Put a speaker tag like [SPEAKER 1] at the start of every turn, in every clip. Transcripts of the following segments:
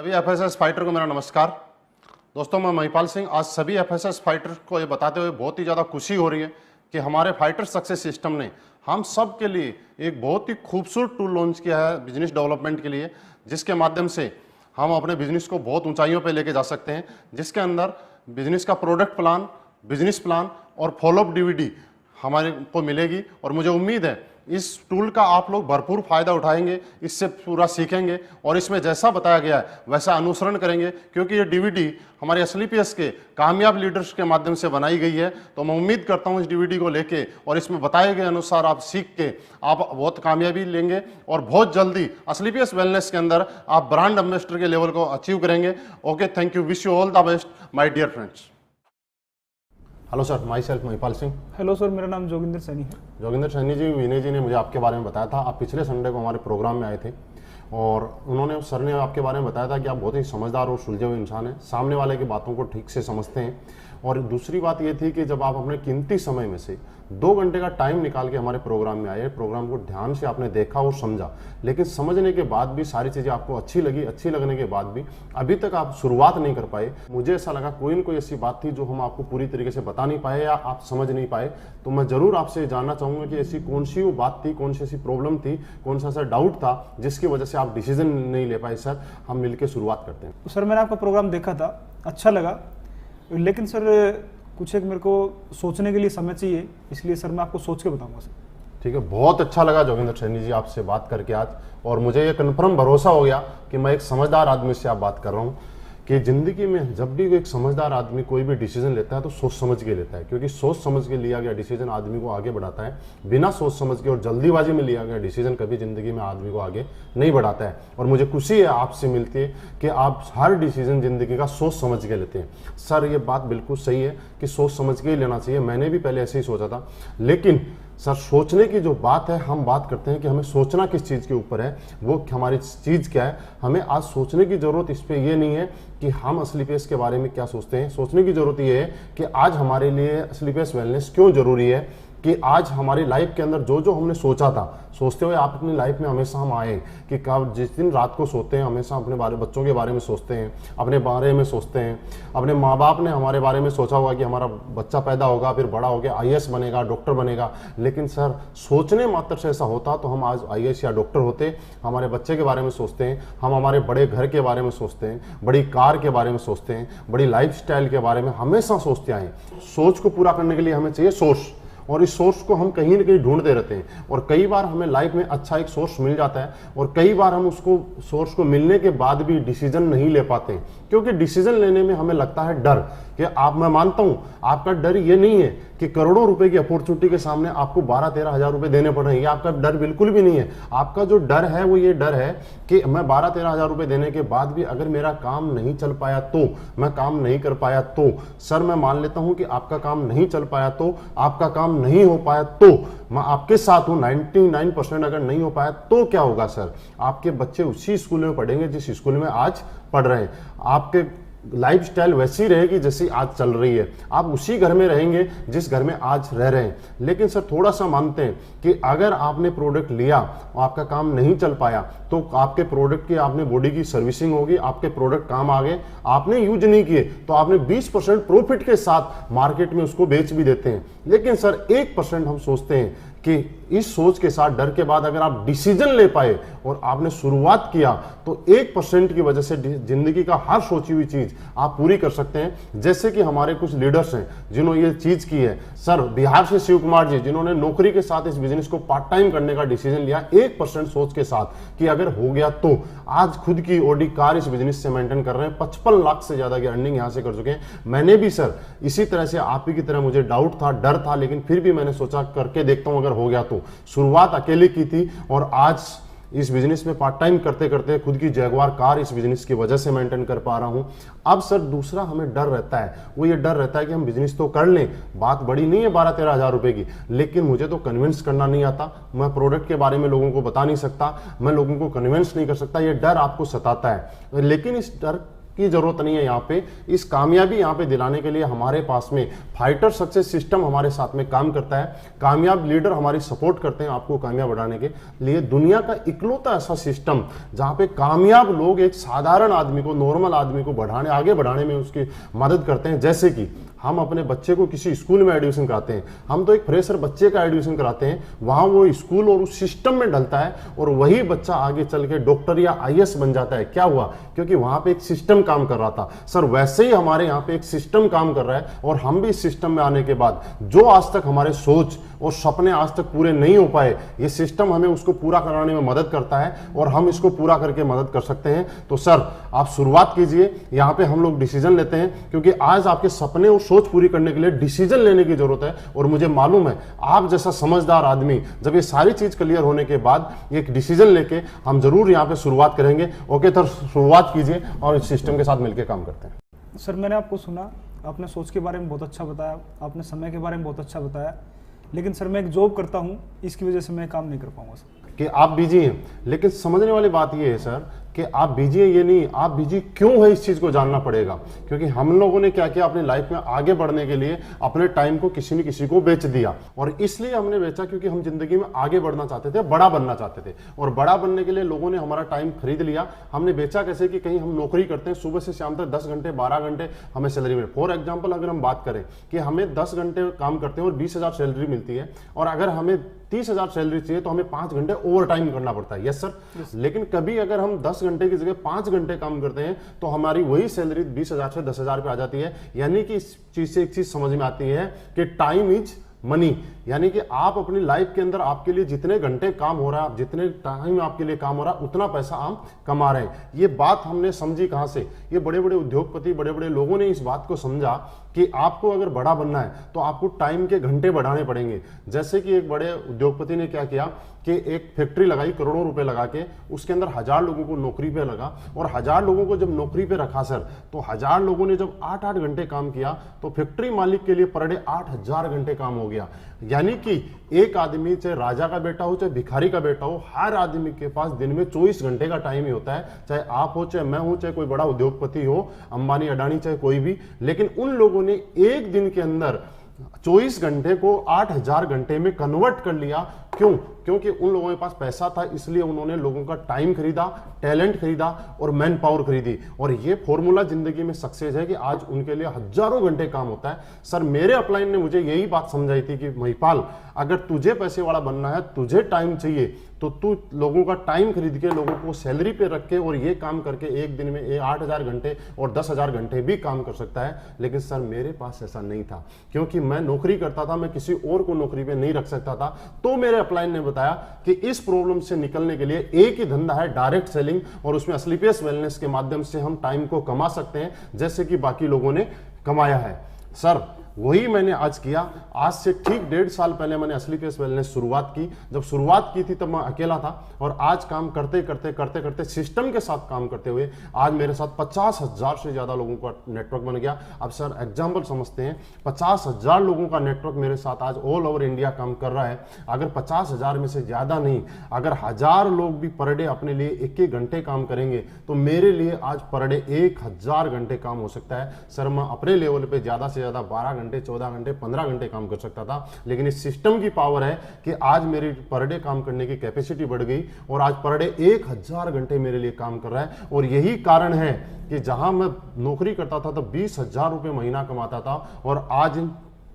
[SPEAKER 1] सभी FSS fighter को मेरा नमस्कार। दोस्तों, मैं महिपाल सिंह। आज सभी एफएसएस फाइटर को ये बताते हुए बहुत ही ज़्यादा खुशी हो रही है कि हमारे फाइटर सक्सेस सिस्टम ने हम सब के लिए एक बहुत ही खूबसूरत टूल लॉन्च किया है बिजनेस डेवलपमेंट के लिए, जिसके माध्यम से हम अपने बिजनेस को बहुत ऊंचाइयों पे लेके जा सकते हैं, जिसके अंदर बिजनेस का प्रोडक्ट प्लान, बिजनेस प्लान और फॉलोअप डीवीडी हमारे को मिलेगी। और मुझे उम्मीद है इस टूल का आप लोग भरपूर फायदा उठाएंगे, इससे पूरा सीखेंगे और इसमें जैसा बताया गया है वैसा अनुसरण करेंगे, क्योंकि ये डीवीडी हमारे एसएलपीएस के कामयाब लीडर्स के माध्यम से बनाई गई है। तो मैं उम्मीद करता हूं इस डीवीडी को लेके और इसमें बताए गए अनुसार आप सीख के आप बहुत कामयाबी लेंगे और बहुत जल्दी एसएलपीएस वेलनेस के अंदर आप ब्रांड एम्बेसडर के लेवल को अचीव करेंगे। Okay, thank you, wish you all the best my dear friends. Hello sir, myself Mahipal Singh.
[SPEAKER 2] Hello sir, मेरा नाम जोगिंदर सैनी है।
[SPEAKER 1] जोगिंदर सैनी जी, विनय जी ने मुझे आपके बारे में बताया था। आप पिछले संडे को हमारे प्रोग्राम में आए थे और सर ने आपके बारे में बताया था कि आप बहुत ही समझदार और सुलझे हुए इंसान हैं, सामने वाले की बातों को ठीक से समझते हैं। और दूसरी बात ये थी कि जब आप अपने कीमती समय में से 2 घंटे का टाइम निकाल के हमारे प्रोग्राम में आए, प्रोग्राम को ध्यान से आपने देखा और समझा, लेकिन समझने के बाद भी सारी चीज़ें आपको अच्छी लगी। अच्छी लगने के बाद भी अभी तक आप शुरुआत नहीं कर पाए। मुझे ऐसा लगा कोई न कोई ऐसी बात थी जो हम आपको पूरी तरीके से बता नहीं पाए या आप समझ नहीं पाए। तो मैं ज़रूर आपसे जानना चाहूँगा कि ऐसी कौन सी वो बात थी, कौन सी ऐसी प्रॉब्लम थी, कौन सा ऐसा डाउट था जिसकी वजह से आप डिसीजन नहीं ले पाए। सर, हम मिलकर शुरुआत करते हैं।
[SPEAKER 2] तो सर, मैंने आपका प्रोग्राम देखा था, अच्छा लगा, लेकिन सर कुछ एक मेरे को सोचने के लिए समय चाहिए, इसलिए सर मैं आपको सोच के बताऊंगा सर।
[SPEAKER 1] ठीक है, बहुत अच्छा लगा जोगिंदर सैनी जी आपसे बात करके आज, और मुझे ये कन्फर्म भरोसा हो गया कि मैं एक समझदार आदमी से आप बात कर रहा हूँ कि ज़िंदगी में जब भी एक समझदार आदमी कोई भी डिसीजन लेता है तो सोच समझ के लेता है, क्योंकि सोच समझ के लिया गया डिसीजन आदमी को आगे बढ़ाता है। बिना सोच समझ के और जल्दीबाजी में लिया गया डिसीजन कभी ज़िंदगी में आदमी को आगे नहीं बढ़ाता है। और मुझे खुशी है आपसे मिलती है कि आप हर डिसीजन ज़िंदगी का सोच समझ के लेते हैं। सर, ये बात बिल्कुल सही है कि सोच समझ के ही लेना चाहिए। मैंने भी पहले ऐसे ही सोचा था, लेकिन सर सोचने की जो बात है, हम बात करते हैं कि हमें सोचना किस चीज़ के ऊपर है, वो हमारी चीज़ क्या है। हमें आज सोचने की ज़रूरत इस पे ये नहीं है कि हम एसएलपीएस के बारे में क्या सोचते हैं। सोचने की ज़रूरत ये है कि आज हमारे लिए एसएलपीएस वेलनेस क्यों ज़रूरी है, कि आज हमारी लाइफ के अंदर जो जो हमने सोचा था, सोचते हुए आप अपनी लाइफ में हमेशा हम आए कि कब जिस दिन रात को सोते हैं हमेशा अपने बच्चों के बारे में सोचते हैं, अपने बारे में सोचते हैं। अपने माँ बाप ने हमारे बारे में सोचा होगा कि हमारा बच्चा पैदा होगा, फिर बड़ा होकर आईएएस बनेगा, डॉक्टर बनेगा। लेकिन सर, सोचने मात्र से ऐसा होता तो हम आज आईएएस या डॉक्टर होते। हमारे बच्चे के बारे में सोचते हैं, हम हमारे बड़े घर के बारे में सोचते हैं, बड़ी कार के बारे में सोचते हैं, बड़ी लाइफस्टाइल के बारे में हमेशा सोचते आए। सोच को पूरा करने के लिए हमें चाहिए सोर्स, और इस सोर्स को हम कहीं ना कहीं ढूंढते रहते हैं। और कई बार हमें लाइफ में अच्छा एक सोर्स मिल जाता है और कई बार हम उसको सोर्स को मिलने के बाद भी डिसीजन नहीं ले पाते हैं, क्योंकि डिसीजन लेने में हमें लगता है डर। कि मैं मानता हूं आपका डर ये नहीं है कि करोड़ों रुपए की अपॉर्चुनिटी के सामने आपको 12-13 हज़ार रुपए देने पड़ रहे हैं, ये आपका डर बिल्कुल भी नहीं है। आपका जो डर है वो ये डर है कि मैं 12-13 हज़ार रुपए देने के बाद भी अगर मेरा काम नहीं चल पाया तो, मैं काम नहीं कर पाया तो। सर, मैं मान लेता हूं कि आपका काम नहीं चल पाया तो, आपका काम नहीं हो पाया तो, मैं आपके साथ हूं। 99% अगर नहीं हो पाया तो क्या होगा सर? आपके बच्चे उसी स्कूल में पढ़ेंगे जिस स्कूल में आज पढ़ रहे हैं, आपके लाइफस्टाइल वैसी रहेगी जैसी आज चल रही है, आप उसी घर में रहेंगे जिस घर में आज रह रहे हैं। लेकिन सर, थोड़ा सा मानते हैं कि अगर आपने प्रोडक्ट लिया और आपका काम नहीं चल पाया तो आपके प्रोडक्ट की आपने बॉडी की सर्विसिंग होगी, आपके प्रोडक्ट काम आ गए, आपने यूज नहीं किए तो आपने 20% प्रॉफिट के साथ मार्केट में उसको बेच भी देते हैं। लेकिन सर 1% हम सोचते हैं कि इस सोच के साथ, डर के बाद अगर आप डिसीजन ले पाए और आपने शुरुआत किया तो 1% की वजह से जिंदगी का हर सोची हुई चीज आप पूरी कर सकते हैं। जैसे कि हमारे कुछ लीडर्स हैं जिन्होंने ये चीज की है। सर, बिहार से शिव कुमार जी, जिन्होंने नौकरी के साथ इस बिजनेस को पार्ट टाइम करने का डिसीजन लिया 1% सोच के साथ कि अगर हो गया तो। आज खुद की ऑडी कार इस बिजनेस से मेंटेन कर रहे हैं, 55 लाख से ज्यादा की अर्निंग यहां से कर चुके हैं। मैंने भी सर इसी तरह से आप ही की तरह मुझे डाउट था, डर था, लेकिन फिर भी मैंने सोचा करके देखता हूं अगर हो गया तो। शुरुआत अकेले की थी और आज इस बिजनेस में पार्ट टाइम करते करते खुद की जैगवार कार इस बिजनेस की वजह से मेंटेन कर पा रहा हूं। अब सर दूसरा हमें डर रहता है, वो ये डर रहता है कि हम बिजनेस तो कर लें, बात बड़ी नहीं है 12-13 हज़ार रुपए की, लेकिन मुझे तो कन्विंस करना नहीं आता, मैं प्रोडक्ट के बारे में लोगों को बता नहीं सकता, मैं लोगों को कन्विंस नहीं कर सकता। ये डर आपको सताता है। लेकिन इस डर की जरूरत नहीं है। यहाँ पे इस कामयाबी यहाँ पे दिलाने के लिए हमारे पास में फाइटर सक्सेस सिस्टम हमारे साथ में काम करता है। कामयाब लीडर हमारी सपोर्ट करते हैं आपको कामयाब बनाने के लिए। दुनिया का इकलौता ऐसा सिस्टम जहाँ पे कामयाब लोग एक साधारण आदमी को, नॉर्मल आदमी को आगे बढ़ाने में उसकी मदद करते हैं। जैसे कि हम अपने बच्चे को किसी स्कूल में एडमिशन कराते हैं, हम तो एक फ्रेशर बच्चे का एडमिशन कराते हैं, वहां वो स्कूल और उस सिस्टम में ढलता है और वही बच्चा आगे चल के डॉक्टर या आईएएस बन जाता है। क्या हुआ? क्योंकि वहां पे एक सिस्टम काम कर रहा था। सर वैसे ही हमारे यहाँ पे एक सिस्टम काम कर रहा है और हम भी इस सिस्टम में आने के बाद जो आज तक हमारे सोच और सपने आज तक पूरे नहीं हो पाए, ये सिस्टम हमें उसको पूरा कराने में मदद करता है और हम इसको पूरा करके मदद कर सकते हैं। तो सर आप शुरुआत कीजिए। यहाँ पे हम लोग डिसीजन लेते हैं क्योंकि आज आपके सपने और सोच पूरी करने के लिए डिसीजन लेने की जरूरत है। और मुझे मालूम है आप जैसा समझदार आदमी जब ये सारी चीज क्लियर होने के बाद एक डिसीजन लेके हम जरूर यहाँ पे शुरुआत करेंगे। ओके सर, शुरुआत कीजिए और इस सिस्टम के साथ मिलकर काम करते हैं।
[SPEAKER 2] सर मैंने आपको सुना, आपने सोच के बारे में बहुत अच्छा बताया, आपने समय के बारे में बहुत अच्छा बताया, लेकिन सर मैं एक जॉब करता हूँ, इसकी वजह से मैं काम नहीं कर पाऊंगा सर।
[SPEAKER 1] कि आप बिजी हैं, लेकिन समझने वाली बात ये है सर कि आप बिजी हैं ये नहीं, आप बिजी क्यों है इस चीज को जानना पड़ेगा। क्योंकि हम लोगों ने क्या किया, अपनी लाइफ में आगे बढ़ने के लिए अपने टाइम को किसी न किसी को बेच दिया। और इसलिए हमने बेचा क्योंकि हम जिंदगी में आगे बढ़ना चाहते थे, बड़ा बनना चाहते थे। और बड़ा बनने के लिए लोगों ने हमारा टाइम खरीद लिया। हमने बेचा कैसे कि कहीं हम नौकरी करते हैं, सुबह से शाम तक 10 घंटे 12 घंटे हमें सैलरी मिले। फॉर एग्जाम्पल अगर हम बात करें कि हमें 10 घंटे काम करते हैं और 20,000 सैलरी मिलती है, और अगर हमें 30,000 सैलरी चाहिए तो हमें 5 घंटे ओवर टाइम करना पड़ता है। Yes sir. लेकिन कभी अगर हम 10 घंटे की जगह 5 घंटे काम करते हैं तो हमारी वही सैलरी 20,000 से 10,000 पे आ जाती है। यानी कि इस चीज से एक चीज समझ में आती है कि टाइम इज मनी। यानी कि आप अपनी लाइफ के अंदर आपके लिए जितने घंटे काम हो रहा है, जितने टाइम आपके लिए काम हो रहा है, उतना पैसा आप कमा रहे हैं। ये बात हमने समझी कहां से? ये बड़े बड़े उद्योगपति, बड़े बड़े लोगों ने इस बात को समझा कि आपको अगर बड़ा बनना है तो आपको टाइम के घंटे बढ़ाने पड़ेंगे। जैसे कि एक बड़े उद्योगपति ने क्या किया कि एक फैक्ट्री लगाई करोड़ों रुपए लगा के, उसके अंदर 1000 लोगों को नौकरी पे लगा, और 1000 लोगों को जब नौकरी पे रखा सर, तो 1000 लोगों ने जब 8-8 घंटे काम किया तो फैक्ट्री मालिक के लिए पर डे 8000 घंटे काम हो गया। यानी कि एक आदमी, चाहे राजा का बेटा हो चाहे भिखारी का बेटा हो, हर आदमी के पास दिन में 24 घंटे का टाइम ही होता है। चाहे आप हो, चाहे मैं हूं, चाहे कोई बड़ा उद्योगपति हो, अंबानी अडानी, चाहे कोई भी। लेकिन उन लोगों ने एक दिन के अंदर 24 घंटे को 8000 घंटे में कन्वर्ट कर लिया। क्यों? क्योंकि उन लोगों के पास पैसा था, इसलिए उन्होंने लोगों का टाइम खरीदा, टैलेंट खरीदा और मैन पावर खरीदी। और ये फॉर्मूला जिंदगी में सक्सेस है कि आज उनके लिए हजारों घंटे काम होता है। सर मेरे अपलाइन ने मुझे यही बात समझाई थी कि महिपाल, अगर तुझे पैसे वाला बनना है, तुझे टाइम चाहिए, तो तू लोगों का टाइम खरीद के, लोगों को सैलरी पे रख के और ये काम करके एक दिन में 8000 घंटे और 10,000 घंटे भी काम कर सकता है। लेकिन सर मेरे पास ऐसा नहीं था, क्योंकि मैं नौकरी करता था, मैं किसी और को नौकरी पे नहीं रख सकता था। तो मेरे अपलाइन ने बताया कि इस प्रॉब्लम से निकलने के लिए एक ही धंधा है, डायरेक्ट सेलिंग, और उसमें स्लीपियस वेलनेस के माध्यम से हम टाइम को कमा सकते हैं जैसे कि बाकी लोगों ने कमाया है। सर वही मैंने आज किया। आज से ठीक 1.5 साल पहले मैंने असली पेस वेलनेस शुरुआत की। जब शुरुआत की थी तब मैं अकेला था, और आज काम करते करते करते करते सिस्टम के साथ काम करते हुए आज मेरे साथ 50,000 से ज्यादा लोगों का नेटवर्क बन गया। अब सर एग्जाम्पल समझते हैं, 50,000 लोगों का नेटवर्क मेरे साथ आज ऑल ओवर इंडिया काम कर रहा है। अगर 50,000 में से ज्यादा नहीं, अगर 1000 लोग भी पर डे अपने लिए 1-1 घंटे काम करेंगे तो मेरे लिए आज पर डे 1000 घंटे काम हो सकता है। सर मैं अपने लेवल पे ज्यादा से ज्यादा 12 घंटे, 14 घंटे, 15 घंटे काम कर सकता था, लेकिन इस सिस्टम की पावर है कि आज मेरी पर डे काम करने की कैपेसिटी बढ़ गई और आज पर डे 1000 घंटे मेरे लिए काम कर रहा है। और यही कारण है कि जहां मैं नौकरी करता था तब 20,000 रुपए महीना कमाता था, और आज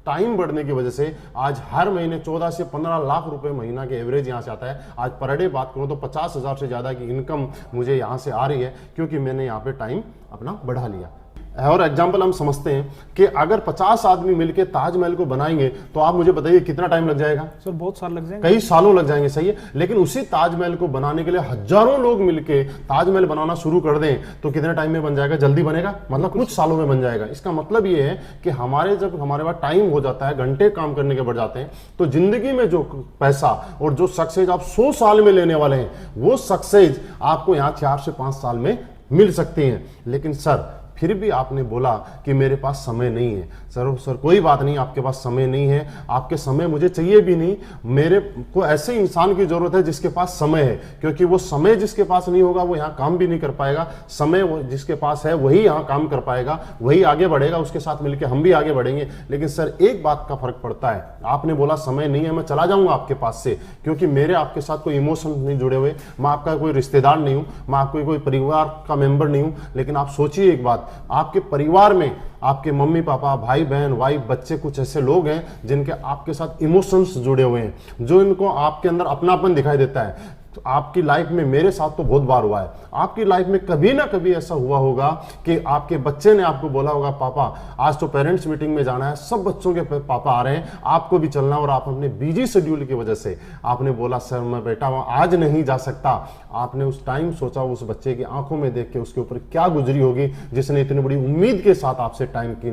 [SPEAKER 1] टाइम बढ़ने की वजह से आज हर महीने 14 से 15 लाख रुपए महीना के एवरेज यहां से आता है। आज पर डे बात करूं तो 50,000 से ज्यादा की इनकम मुझे यहां से आ रही है, क्योंकि मैंने यहां पे टाइम अपना बढ़ा लिया। और एग्जाम्पल हम समझते हैं कि अगर 50 आदमी मिलकर ताजमहल को बनाएंगे तो आप मुझे बताइए कितना टाइम लग जाएगा?
[SPEAKER 2] सर बहुत साल लग जाएंगे,
[SPEAKER 1] कई सालों लग जाएंगे, सही है। लेकिन उसी ताजमहल को बनाने के लिए हजारों लोग मिलकर ताजमहल बनाना शुरू कर दें तो कितने टाइम में बन जाएगा? जल्दी बनेगा, मतलब कुछ सालों में बन जाएगा। इसका मतलब ये है कि जब हमारे पास टाइम हो जाता है, घंटे काम करने के बढ़ जाते हैं, तो जिंदगी में जो पैसा और जो सक्सेस आप 100 साल में लेने वाले हैं, वो सक्सेस आपको यहाँ 4 से 5 साल में मिल सकती है। लेकिन सर फिर भी आपने बोला कि मेरे पास समय नहीं है। सर कोई बात नहीं, आपके पास समय नहीं है, आपके समय मुझे चाहिए भी नहीं। मेरे को ऐसे इंसान की जरूरत है जिसके पास समय है, क्योंकि वो समय जिसके पास नहीं होगा वो यहाँ काम भी नहीं कर पाएगा। समय जिसके पास है वही यहाँ काम कर पाएगा, वही आगे बढ़ेगा, उसके साथ मिलकर हम भी आगे बढ़ेंगे। लेकिन सर एक बात का फर्क पड़ता है, आपने बोला समय नहीं है, मैं चला जाऊंगा आपके पास से, क्योंकि मेरे आपके साथ कोई इमोशन नहीं जुड़े हुए, मैं आपका कोई रिश्तेदार नहीं हूं, मैं आपको कोई परिवार का मेंबर नहीं हूं। लेकिन आप सोचिए एक बात, आपके परिवार में आपके मम्मी पापा, भाई बहन, वाइफ, बच्चे, कुछ ऐसे लोग हैं जिनके आपके साथ इमोशंस जुड़े हुए हैं, जो इनको आपके अंदर अपनापन दिखाई देता है। तो आपकी लाइफ में, मेरे साथ तो बहुत बार हुआ है, आपकी लाइफ में कभी ना कभी ऐसा हुआ होगा कि आपके बच्चे ने आपको बोला होगा, पापा आज तो पेरेंट्स मीटिंग में जाना है, सब बच्चों के पापा आ रहे हैं, आपको भी चलना, और आप अपने बिजी शेड्यूल की वजह से आपने बोला सर मैं बेटा आज नहीं जा सकता। आपने उस टाइम सोचा उस बच्चे की आंखों में देख के उसके ऊपर क्या गुजरी होगी जिसने इतनी बड़ी उम्मीद के साथ आपसे टाइम की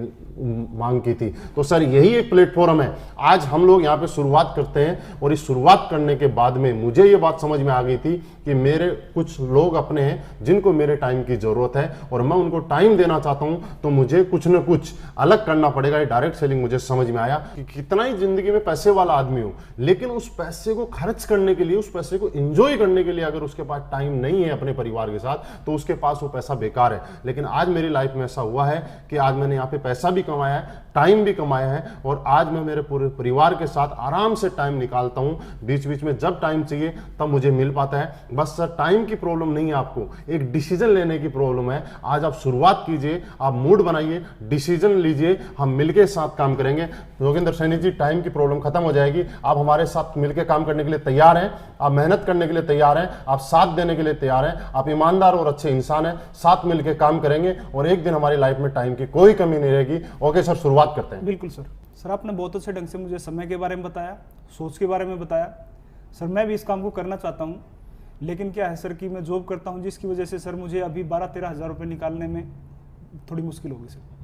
[SPEAKER 1] मांग की थी। तो सर यही एक प्लेटफॉर्म है, आज हम लोग यहाँ पे शुरुआत करते हैं, और इस शुरुआत करने के बाद में मुझे ये बात समझ में आ गई थी कि मेरे कुछ लोग अपने हैं जिनको मेरे टाइम की जरूरत है, और मैं उनको टाइम देना चाहता हूं, तो मुझे कुछ न कुछ अलग करना पड़ेगा। ये डायरेक्ट सेलिंग मुझे समझ में आया कि कितना ही जिंदगी में पैसे वाला आदमी हो, लेकिन उस पैसे को खर्च करने के लिए, उस पैसे को एंजॉय करने के लिए अगर उसके पास टाइम नहीं है अपने परिवार के साथ, तो उसके पास वो पैसा बेकार है। लेकिन आज मेरी लाइफ में ऐसा हुआ है कि आज मैंने यहाँ पे पैसा भी कमाया है, टाइम भी कमाया है, और आज मैं मेरे पूरे परिवार के साथ आराम से टाइम निकालता हूं। बीच बीच में जब टाइम चाहिए तब मुझे मिल पाता है। बस सर टाइम की प्रॉब्लम नहीं है, आपको एक डिसीजन लेने की प्रॉब्लम है। आज आप शुरुआत कीजिए, आप मूड बनाइए, डिसीजन लीजिए, हम मिलके साथ काम करेंगे। योगेंद्र सैनी जी, टाइम की प्रॉब्लम खत्म हो जाएगी। आप हमारे साथ मिलकर काम करने के लिए तैयार हैं, आप मेहनत करने के लिए तैयार हैं, आप साथ देने के लिए तैयार हैं, आप ईमानदार और अच्छे इंसान हैं, साथ मिलकर काम करेंगे और एक दिन हमारी लाइफ में टाइम की कोई कमी नहीं रहेगी। ओके सर, शुरुआत करते हैं।
[SPEAKER 2] बिल्कुल सर आपने बहुत अच्छे ढंग से मुझे समय के बारे में बताया, सोच के बारे में बताया। सर मैं भी इस काम को करना चाहता हूँ, लेकिन क्या है सर कि मैं जॉब करता हूँ, जिसकी वजह से सर मुझे अभी 12-13 हज़ार रुपये निकालने में थोड़ी मुश्किल होगी सर।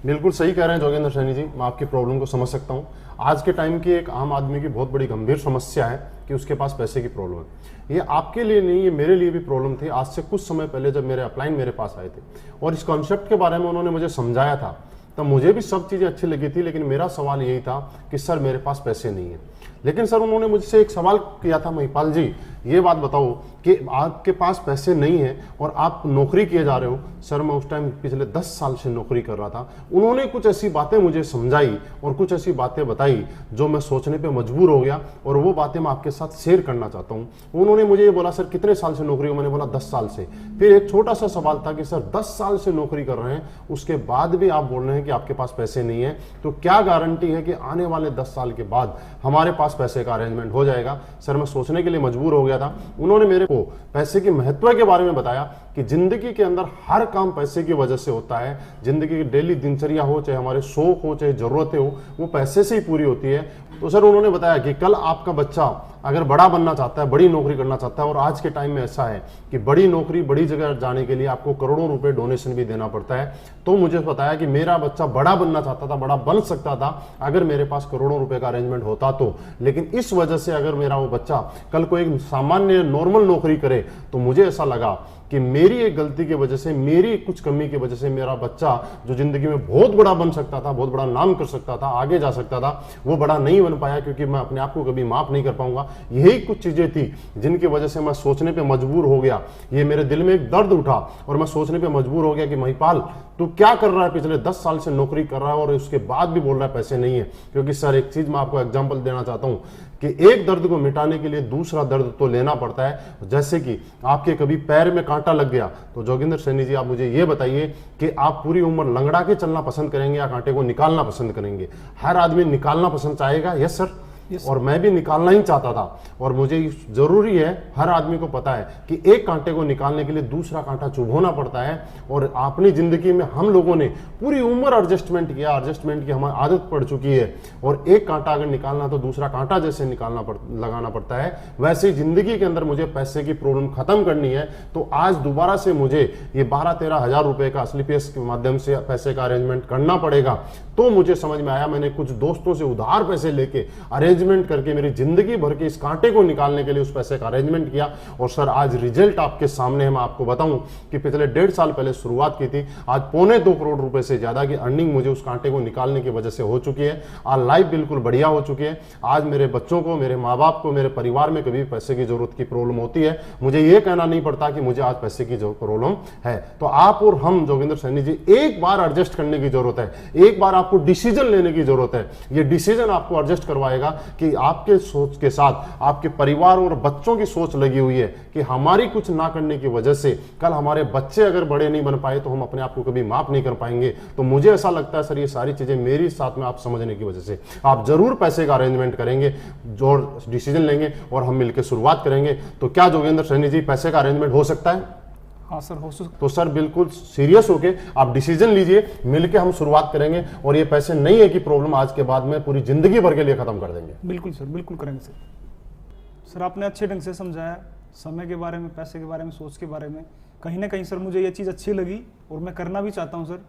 [SPEAKER 1] बिल्कुल सही कह रहे हैं जोगेंद्र सैनी जी, मैं आपकी प्रॉब्लम को समझ सकता हूँ। आज के टाइम की एक आम आदमी की बहुत बड़ी गंभीर समस्या है कि उसके पास पैसे की प्रॉब्लम है। ये आपके लिए नहीं, ये मेरे लिए भी प्रॉब्लम थी। आज से कुछ समय पहले जब मेरे अपलाइन मेरे पास आए थे और इस कॉन्सेप्ट के बारे में उन्होंने मुझे समझाया था, तब मुझे भी सब चीज़ें अच्छी लगी थी, लेकिन मेरा सवाल यही था कि सर मेरे पास पैसे नहीं है। लेकिन सर उन्होंने मुझसे एक सवाल किया था, महिपाल जी ये बात बताओ कि आपके पास पैसे नहीं है और आप नौकरी किए जा रहे हो। सर मैं उस टाइम पिछले 10 साल से नौकरी कर रहा था। उन्होंने कुछ ऐसी बातें मुझे समझाई और कुछ ऐसी बातें बताई जो मैं सोचने पे मजबूर हो गया, और वो बातें मैं आपके साथ शेयर करना चाहता हूँ। उन्होंने मुझे ये बोला, सर कितने साल से नौकरी हो? मैंने बोला 10 साल से। फिर एक छोटा सा सवाल था कि सर 10 साल से नौकरी कर रहे हैं, उसके बाद भी आप बोल रहे हैं कि आपके पास पैसे नहीं है, तो क्या गारंटी है कि आने वाले 10 साल के बाद हमारे पास पैसे का अरेंजमेंट हो जाएगा? सर मैं सोचने के लिए मजबूर हो गया था। उन्होंने मेरे को पैसे के महत्व के बारे में बताया कि जिंदगी के अंदर हर काम पैसे की वजह से होता है। जिंदगी की डेली दिनचर्या हो, चाहे हमारे शौक हो, चाहे जरूरतें हो, वो पैसे से ही पूरी होती है। तो सर उन्होंने बताया कि कल आपका बच्चा अगर बड़ा बनना चाहता है, बड़ी नौकरी करना चाहता है, और आज के टाइम में ऐसा है कि बड़ी नौकरी, बड़ी जगह जाने के लिए आपको करोड़ों रुपए डोनेशन भी देना पड़ता है। तो मुझे बताया कि मेरा बच्चा बड़ा बनना चाहता था, बड़ा बन सकता था अगर मेरे पास करोड़ों रुपए का अरेंजमेंट होता तो। लेकिन इस वजह से अगर मेरा वो बच्चा कल को एक सामान्य नॉर्मल नौकरी करे, तो मुझे ऐसा लगा कि मेरी एक गलती की वजह से, मेरी कुछ कमी की वजह से मेरा बच्चा जो जिंदगी में बहुत बड़ा बन सकता था, बहुत बड़ा नाम कर सकता था, आगे जा सकता था, वो बड़ा नहीं बन पाया, क्योंकि मैं अपने आप को कभी माफ नहीं कर पाऊंगा। यही कुछ चीजें थी जिनकी वजह से मैं सोचने पे मजबूर हो गया। ये मेरे दिल में एक दर्द उठा और मैं सोचने पे मजबूर हो गया कि महिपाल तू क्या कर रहा है? पिछले 10 साल से नौकरी कर रहा है और उसके बाद भी बोल रहा है पैसे नहीं है। क्योंकि सर एक चीज मैं आपको एग्जांपल देना चाहता हूं कि एक दर्द को मिटाने के लिए दूसरा दर्द तो लेना पड़ता है। जैसे कि आपके कभी पैर में कांटा लग गया, तो जोगिंदर सैनी जी आप मुझे ये बताइए कि आप पूरी उम्र लंगड़ा के चलना पसंद करेंगे या कांटे को निकालना पसंद करेंगे? हर आदमी निकालना पसंद चाहेगा। यस सर, और मैं भी निकालना ही चाहता था। और मुझे जरूरी है, हर आदमी को पता है कि एक कांटे को निकालने के लिए दूसरा कांटा चुभोना पड़ता है। और अपनी जिंदगी में हम लोगों ने पूरी उम्र एडजस्टमेंट किया, एडजस्टमेंट की हमारी आदत पड़ चुकी है। और एक कांटा अगर निकालना तो दूसरा कांटा जैसे लगाना पड़ता है, वैसे ही जिंदगी के अंदर मुझे पैसे की प्रॉब्लम खत्म करनी है। तो आज दोबारा से मुझे ये 12-13 हज़ार रुपए का स्लीपियस के माध्यम से पैसे का अरेंजमेंट करना पड़ेगा। तो मुझे समझ में आया, मैंने कुछ दोस्तों से उधार पैसे लेके अरेंजमेंट करके मेरी जिंदगी भर के इस कांटे को निकालने के लिए उस पैसे का अरेंजमेंट किया। और सर आज रिजल्ट आपके सामने है। मैं आपको बताऊं कि पिछले 1.5 साल पहले शुरुआत की थी, आज 2.25 करोड़ रुपए से ज्यादा की अर्निंग मुझे उस कांटे को निकालने की वजह से हो चुकी है। आज लाइफ बिल्कुल बढ़िया हो चुकी है। आज मेरे बच्चों को, मेरे माँ बाप को, मेरे परिवार में कभी पैसे की जरूरत की प्रॉब्लम होती है, मुझे ये कहना नहीं पड़ता कि मुझे आज पैसे की प्रॉब्लम है। तो आप और हम जोगिंदर सैनी जी एक बार एडजस्ट करने की जरूरत है, एक बार आपको डिसीजन लेने की जरूरत है। ये डिसीजन आपको एडजस्ट करवाएगा कि आपके सोच के साथ आपके परिवार और बच्चों की सोच लगी हुई है कि हमारी कुछ ना करने की वजह से कल हमारे बच्चे अगर बड़े नहीं बन पाए तो हम अपने आप को कभी माफ नहीं कर पाएंगे। तो मुझे ऐसा लगता है सर ये सारी चीजें मेरी साथ में आप समझने की वजह से आप जरूर पैसे का अरेंजमेंट करेंगे, जो डिसीजन लेंगे और हम मिलकर शुरुआत करेंगे। तो क्या जोगिंदर सैनी जी पैसे का अरेंजमेंट हो सकता है?
[SPEAKER 2] हाँ सर, हो सकता।
[SPEAKER 1] तो सर बिल्कुल सीरियस होके आप डिसीजन लीजिए, मिलके हम शुरुआत करेंगे। और ये पैसे नहीं है कि प्रॉब्लम आज के बाद में पूरी जिंदगी भर के लिए खत्म कर देंगे।
[SPEAKER 2] बिल्कुल सर, बिल्कुल करेंगे सर। सर आपने अच्छे ढंग से समझाया, समय के बारे में, पैसे के बारे में, सोच के बारे में। कहीं ना कहीं सर मुझे ये चीज़ अच्छी लगी और मैं करना भी चाहता हूँ सर,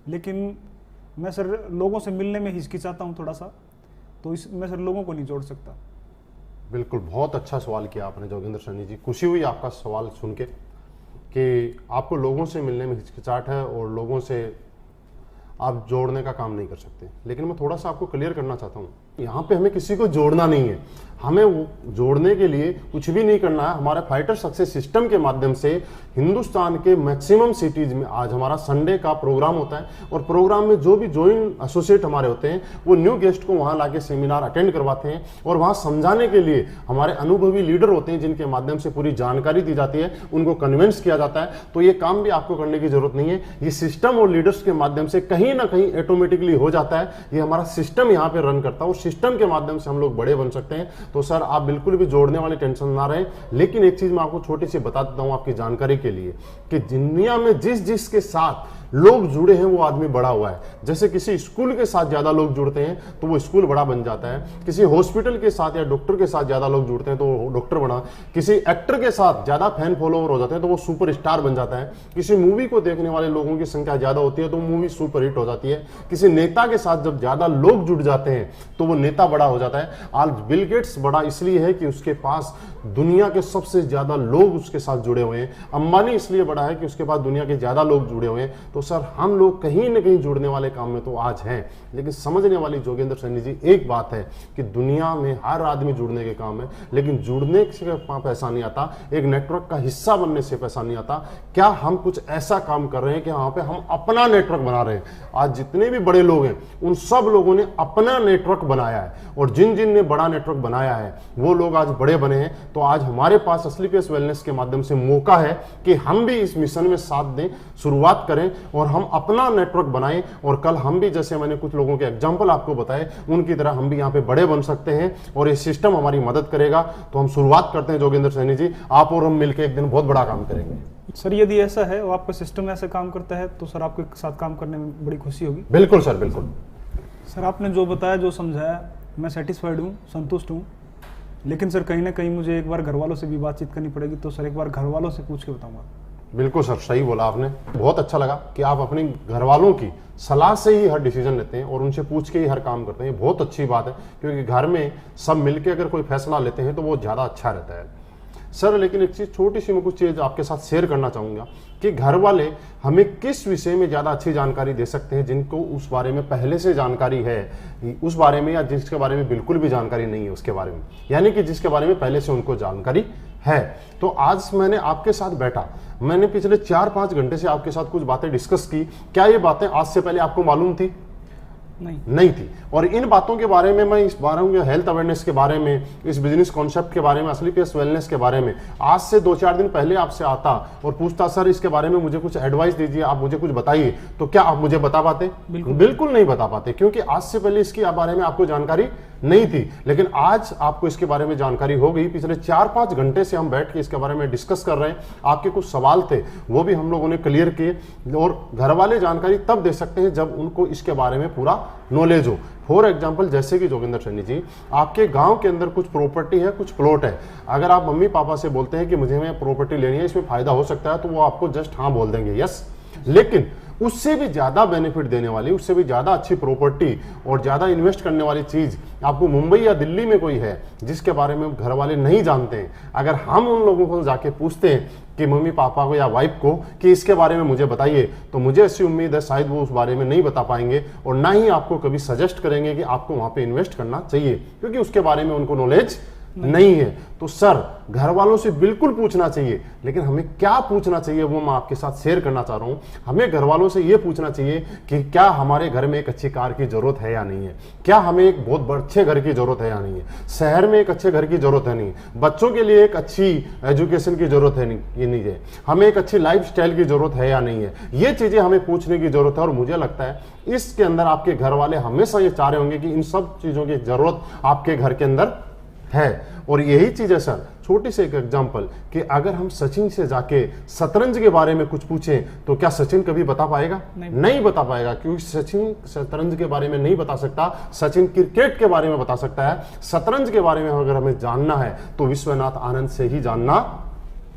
[SPEAKER 2] लेकिन मैं सर लोगों से मिलने में हिचकिचाता हूँ थोड़ा सा, तो इस मैं सर लोगों को नहीं जोड़ सकता।
[SPEAKER 1] बिल्कुल, बहुत अच्छा सवाल किया आपने जोगिंदर सैनी जी। खुशी हुई आपका सवाल सुन के कि आपको लोगों से मिलने में हिचकिचाहट है और लोगों से आप जोड़ने का काम नहीं कर सकते। लेकिन मैं थोड़ा सा आपको क्लियर करना चाहता हूँ, यहाँ पे हमें किसी को जोड़ना नहीं है, हमें वो जोड़ने के लिए कुछ भी नहीं करना है। हमारे फाइटर सक्सेस सिस्टम के माध्यम से हिंदुस्तान के मैक्सिमम सिटीज में आज हमारा संडे का प्रोग्राम होता है और प्रोग्राम में जो भी ज्वाइंट एसोसिएट हमारे होते हैं वो न्यू गेस्ट को वहाँ लाके सेमिनार अटेंड करवाते हैं और वहाँ समझाने के लिए हमारे अनुभवी लीडर होते हैं जिनके माध्यम से पूरी जानकारी दी जाती है, उनको कन्विंस किया जाता है। तो ये काम भी आपको करने की जरूरत नहीं है, ये सिस्टम और लीडर्स के माध्यम से कहीं ना कहीं ऑटोमेटिकली हो जाता है। ये हमारा सिस्टम यहाँ पे रन करता है और सिस्टम के माध्यम से हम लोग बड़े बन सकते हैं। तो सर आप बिल्कुल भी जोड़ने वाली टेंशन ना रहे। लेकिन एक चीज मैं आपको छोटी सी बता देता हूं आपकी जानकारी के लिए कि दुनिया में जिस जिस के साथ लोग जुड़े हैं वो आदमी बड़ा हुआ है। जैसे किसी स्कूल के साथ ज्यादा लोग जुड़ते हैं तो वो स्कूल बड़ा बन जाता है, किसी हॉस्पिटल के साथ या डॉक्टर के साथ ज्यादा लोग जुड़ते हैं तो वो डॉक्टर बना, किसी एक्टर के साथ ज्यादा फैन फॉलोवर हो जाते हैं तो वो सुपर स्टार बन जाता है, किसी मूवी को देखने वाले लोगों की संख्या ज्यादा होती है तो मूवी सुपर हिट हो जाती है, किसी नेता के साथ जब ज्यादा लोग जुड़ जाते हैं तो वो नेता बड़ा हो जाता है। आज बिल गेट्स बड़ा इसलिए है कि उसके पास दुनिया के सबसे ज्यादा लोग उसके साथ जुड़े हुए हैं। अंबानी इसलिए बड़ा है कि उसके पास दुनिया के ज्यादा लोग जुड़े हुए हैं। तो सर हम लोग कहीं ना कहीं जुड़ने वाले काम में तो आज हैं, लेकिन समझने वाली जोगिंदर सैनी जी एक बात है कि दुनिया में हर आदमी जुड़ने के काम है, लेकिन जुड़ने से पैसा नहीं आता, एक नेटवर्क का हिस्सा बनने से पैसा नहीं आता। क्या हम कुछ ऐसा काम कर रहे हैं कि वहां पे हम अपना नेटवर्क बना रहे हैं? आज जितने भी बड़े लोग हैं उन सब लोगों ने अपना नेटवर्क बनाया है और जिन जिन ने बड़ा नेटवर्क बनाया है वो लोग आज बड़े बने हैं। तो आज हमारे पास असली पेस वेलनेस के माध्यम से मौका है कि हम भी इस मिशन में साथ दें, शुरुआत करें और हम अपना नेटवर्क बनाएं और कल हम भी, जैसे मैंने कुछ लोगों के एग्जांपल आपको बताए, उनकी तरह हम भी यहाँ पे बड़े बन सकते हैं और ये सिस्टम हमारी मदद करेगा। तो हम शुरुआत करते हैं जोगिंदर सैनी जी, आप और हम मिलकर एक दिन बहुत बड़ा काम करेंगे।
[SPEAKER 2] सर यदि ऐसा है और आपका सिस्टम ऐसे काम करता है तो सर आपके साथ काम करने में बड़ी खुशी होगी।
[SPEAKER 1] बिल्कुल सर, बिल्कुल
[SPEAKER 2] सर। आपने जो बताया, जो समझाया, मैं सेटिस्फाइड हूँ, संतुष्ट हूँ। लेकिन सर कहीं ना कहीं मुझे एक बार घर वालों से भी बातचीत करनी पड़ेगी, तो सर एक बार घर वालों से पूछ के बताऊंगा।
[SPEAKER 1] बिल्कुल सर, सही बोला आपने। बहुत अच्छा लगा कि आप अपने घर वालों की सलाह से ही हर डिसीजन लेते हैं और उनसे पूछ के ही हर काम करते हैं। बहुत अच्छी बात है, क्योंकि घर में सब मिलके अगर कोई फैसला लेते हैं तो वो ज़्यादा अच्छा रहता है सर। लेकिन एक चीज़, छोटी सी मैं कुछ चीज़ आपके साथ शेयर करना चाहूँगा कि घर वाले हमें किस विषय में ज़्यादा अच्छी जानकारी दे सकते हैं, जिनको उस बारे में पहले से जानकारी है उस बारे में, या जिसके बारे में बिल्कुल भी जानकारी नहीं है उसके बारे में, यानी कि जिसके बारे में पहले से उनको जानकारी है। तो आज मैंने आपके साथ बैठा, मैंने पिछले 4-5 घंटे से आपके साथ कुछ बातें डिस्कस की। क्या ये बातें आज से पहले आपको मालूम थी? नहीं थी। और इन बातों के बारे में मैं इस बारे में, हेल्थ अवेयरनेस के बारे में, इस बिजनेस कॉन्सेप्ट के बारे में, असली पेस वेलनेस के बारे में आज से 2-4 दिन पहले आपसे आता और पूछता सर इसके बारे में मुझे कुछ एडवाइस दीजिए, आप मुझे कुछ बताइए, तो क्या आप मुझे बता पाते? बिल्कुल नहीं बता पाते, क्योंकि आज से पहले इसके बारे में आपको जानकारी नहीं थी। लेकिन आज आपको इसके बारे में जानकारी हो गई। पिछले 4-5 घंटे से हम बैठ के इसके बारे में डिस्कस कर रहे हैं। आपके कुछ सवाल थे वो भी हम लोगों ने क्लियर किए। और घर वाले जानकारी तब दे सकते हैं जब उनको इसके बारे में पूरा नॉलेज हो। फॉर एग्जाम्पल, जैसे कि जोगिंदर सैनी जी, आपके गांव के अंदर कुछ प्रॉपर्टी है, कुछ प्लॉट है। अगर आप मम्मी पापा से बोलते हैं कि मुझे मैं प्रॉपर्टी लेनी है, इसमें फायदा हो सकता है, तो वो आपको जस्ट हाँ बोल देंगे, यस। लेकिन उससे भी ज़्यादा बेनिफिट देने वाली, उससे भी ज़्यादा अच्छी प्रॉपर्टी और ज़्यादा इन्वेस्ट करने वाली चीज़ आपको मुंबई या दिल्ली में कोई है जिसके बारे में घर वाले नहीं जानते हैं, अगर हम उन लोगों को जाके पूछते हैं कि मम्मी पापा को या वाइफ को कि इसके बारे में मुझे बताइए, तो मुझे ऐसी उम्मीद है शायद वो उस बारे में नहीं बता पाएंगे और ना ही आपको कभी सजेस्ट करेंगे कि आपको वहाँ पे इन्वेस्ट करना चाहिए, क्योंकि उसके बारे में उनको नॉलेज नहीं है। तो सर, घर वालों से बिल्कुल पूछना चाहिए, लेकिन हमें क्या पूछना चाहिए वो मैं आपके साथ शेयर करना चाह रहा हूं। हमें घर वालों से ये पूछना चाहिए कि क्या हमारे घर में एक अच्छी कार की जरूरत है या नहीं है, क्या हमें एक बहुत अच्छे घर की जरूरत है या नहीं है, शहर में एक अच्छे घर की जरूरत है नहीं, बच्चों के लिए एक अच्छी एजुकेशन की जरूरत है नहीं है, हमें एक अच्छी लाइफ स्टाइल की जरूरत है या नहीं है। ये चीजें हमें पूछने की जरूरत है और मुझे लगता है इसके अंदर आपके घर वाले हमेशा ये चाह रहे होंगे कि इन सब चीजों की जरूरत आपके घर के अंदर है। और यही चीज है सर, छोटी सी एक एग्जांपल कि अगर हम सचिन से जाके शतरंज के बारे में कुछ पूछें तो क्या सचिन कभी बता पाएगा? नहीं बता पाएगा, क्योंकि सचिन शतरंज के बारे में नहीं बता सकता, सचिन क्रिकेट के बारे में बता सकता है। शतरंज के बारे में अगर हमें जानना है तो विश्वनाथ आनंद से ही जानना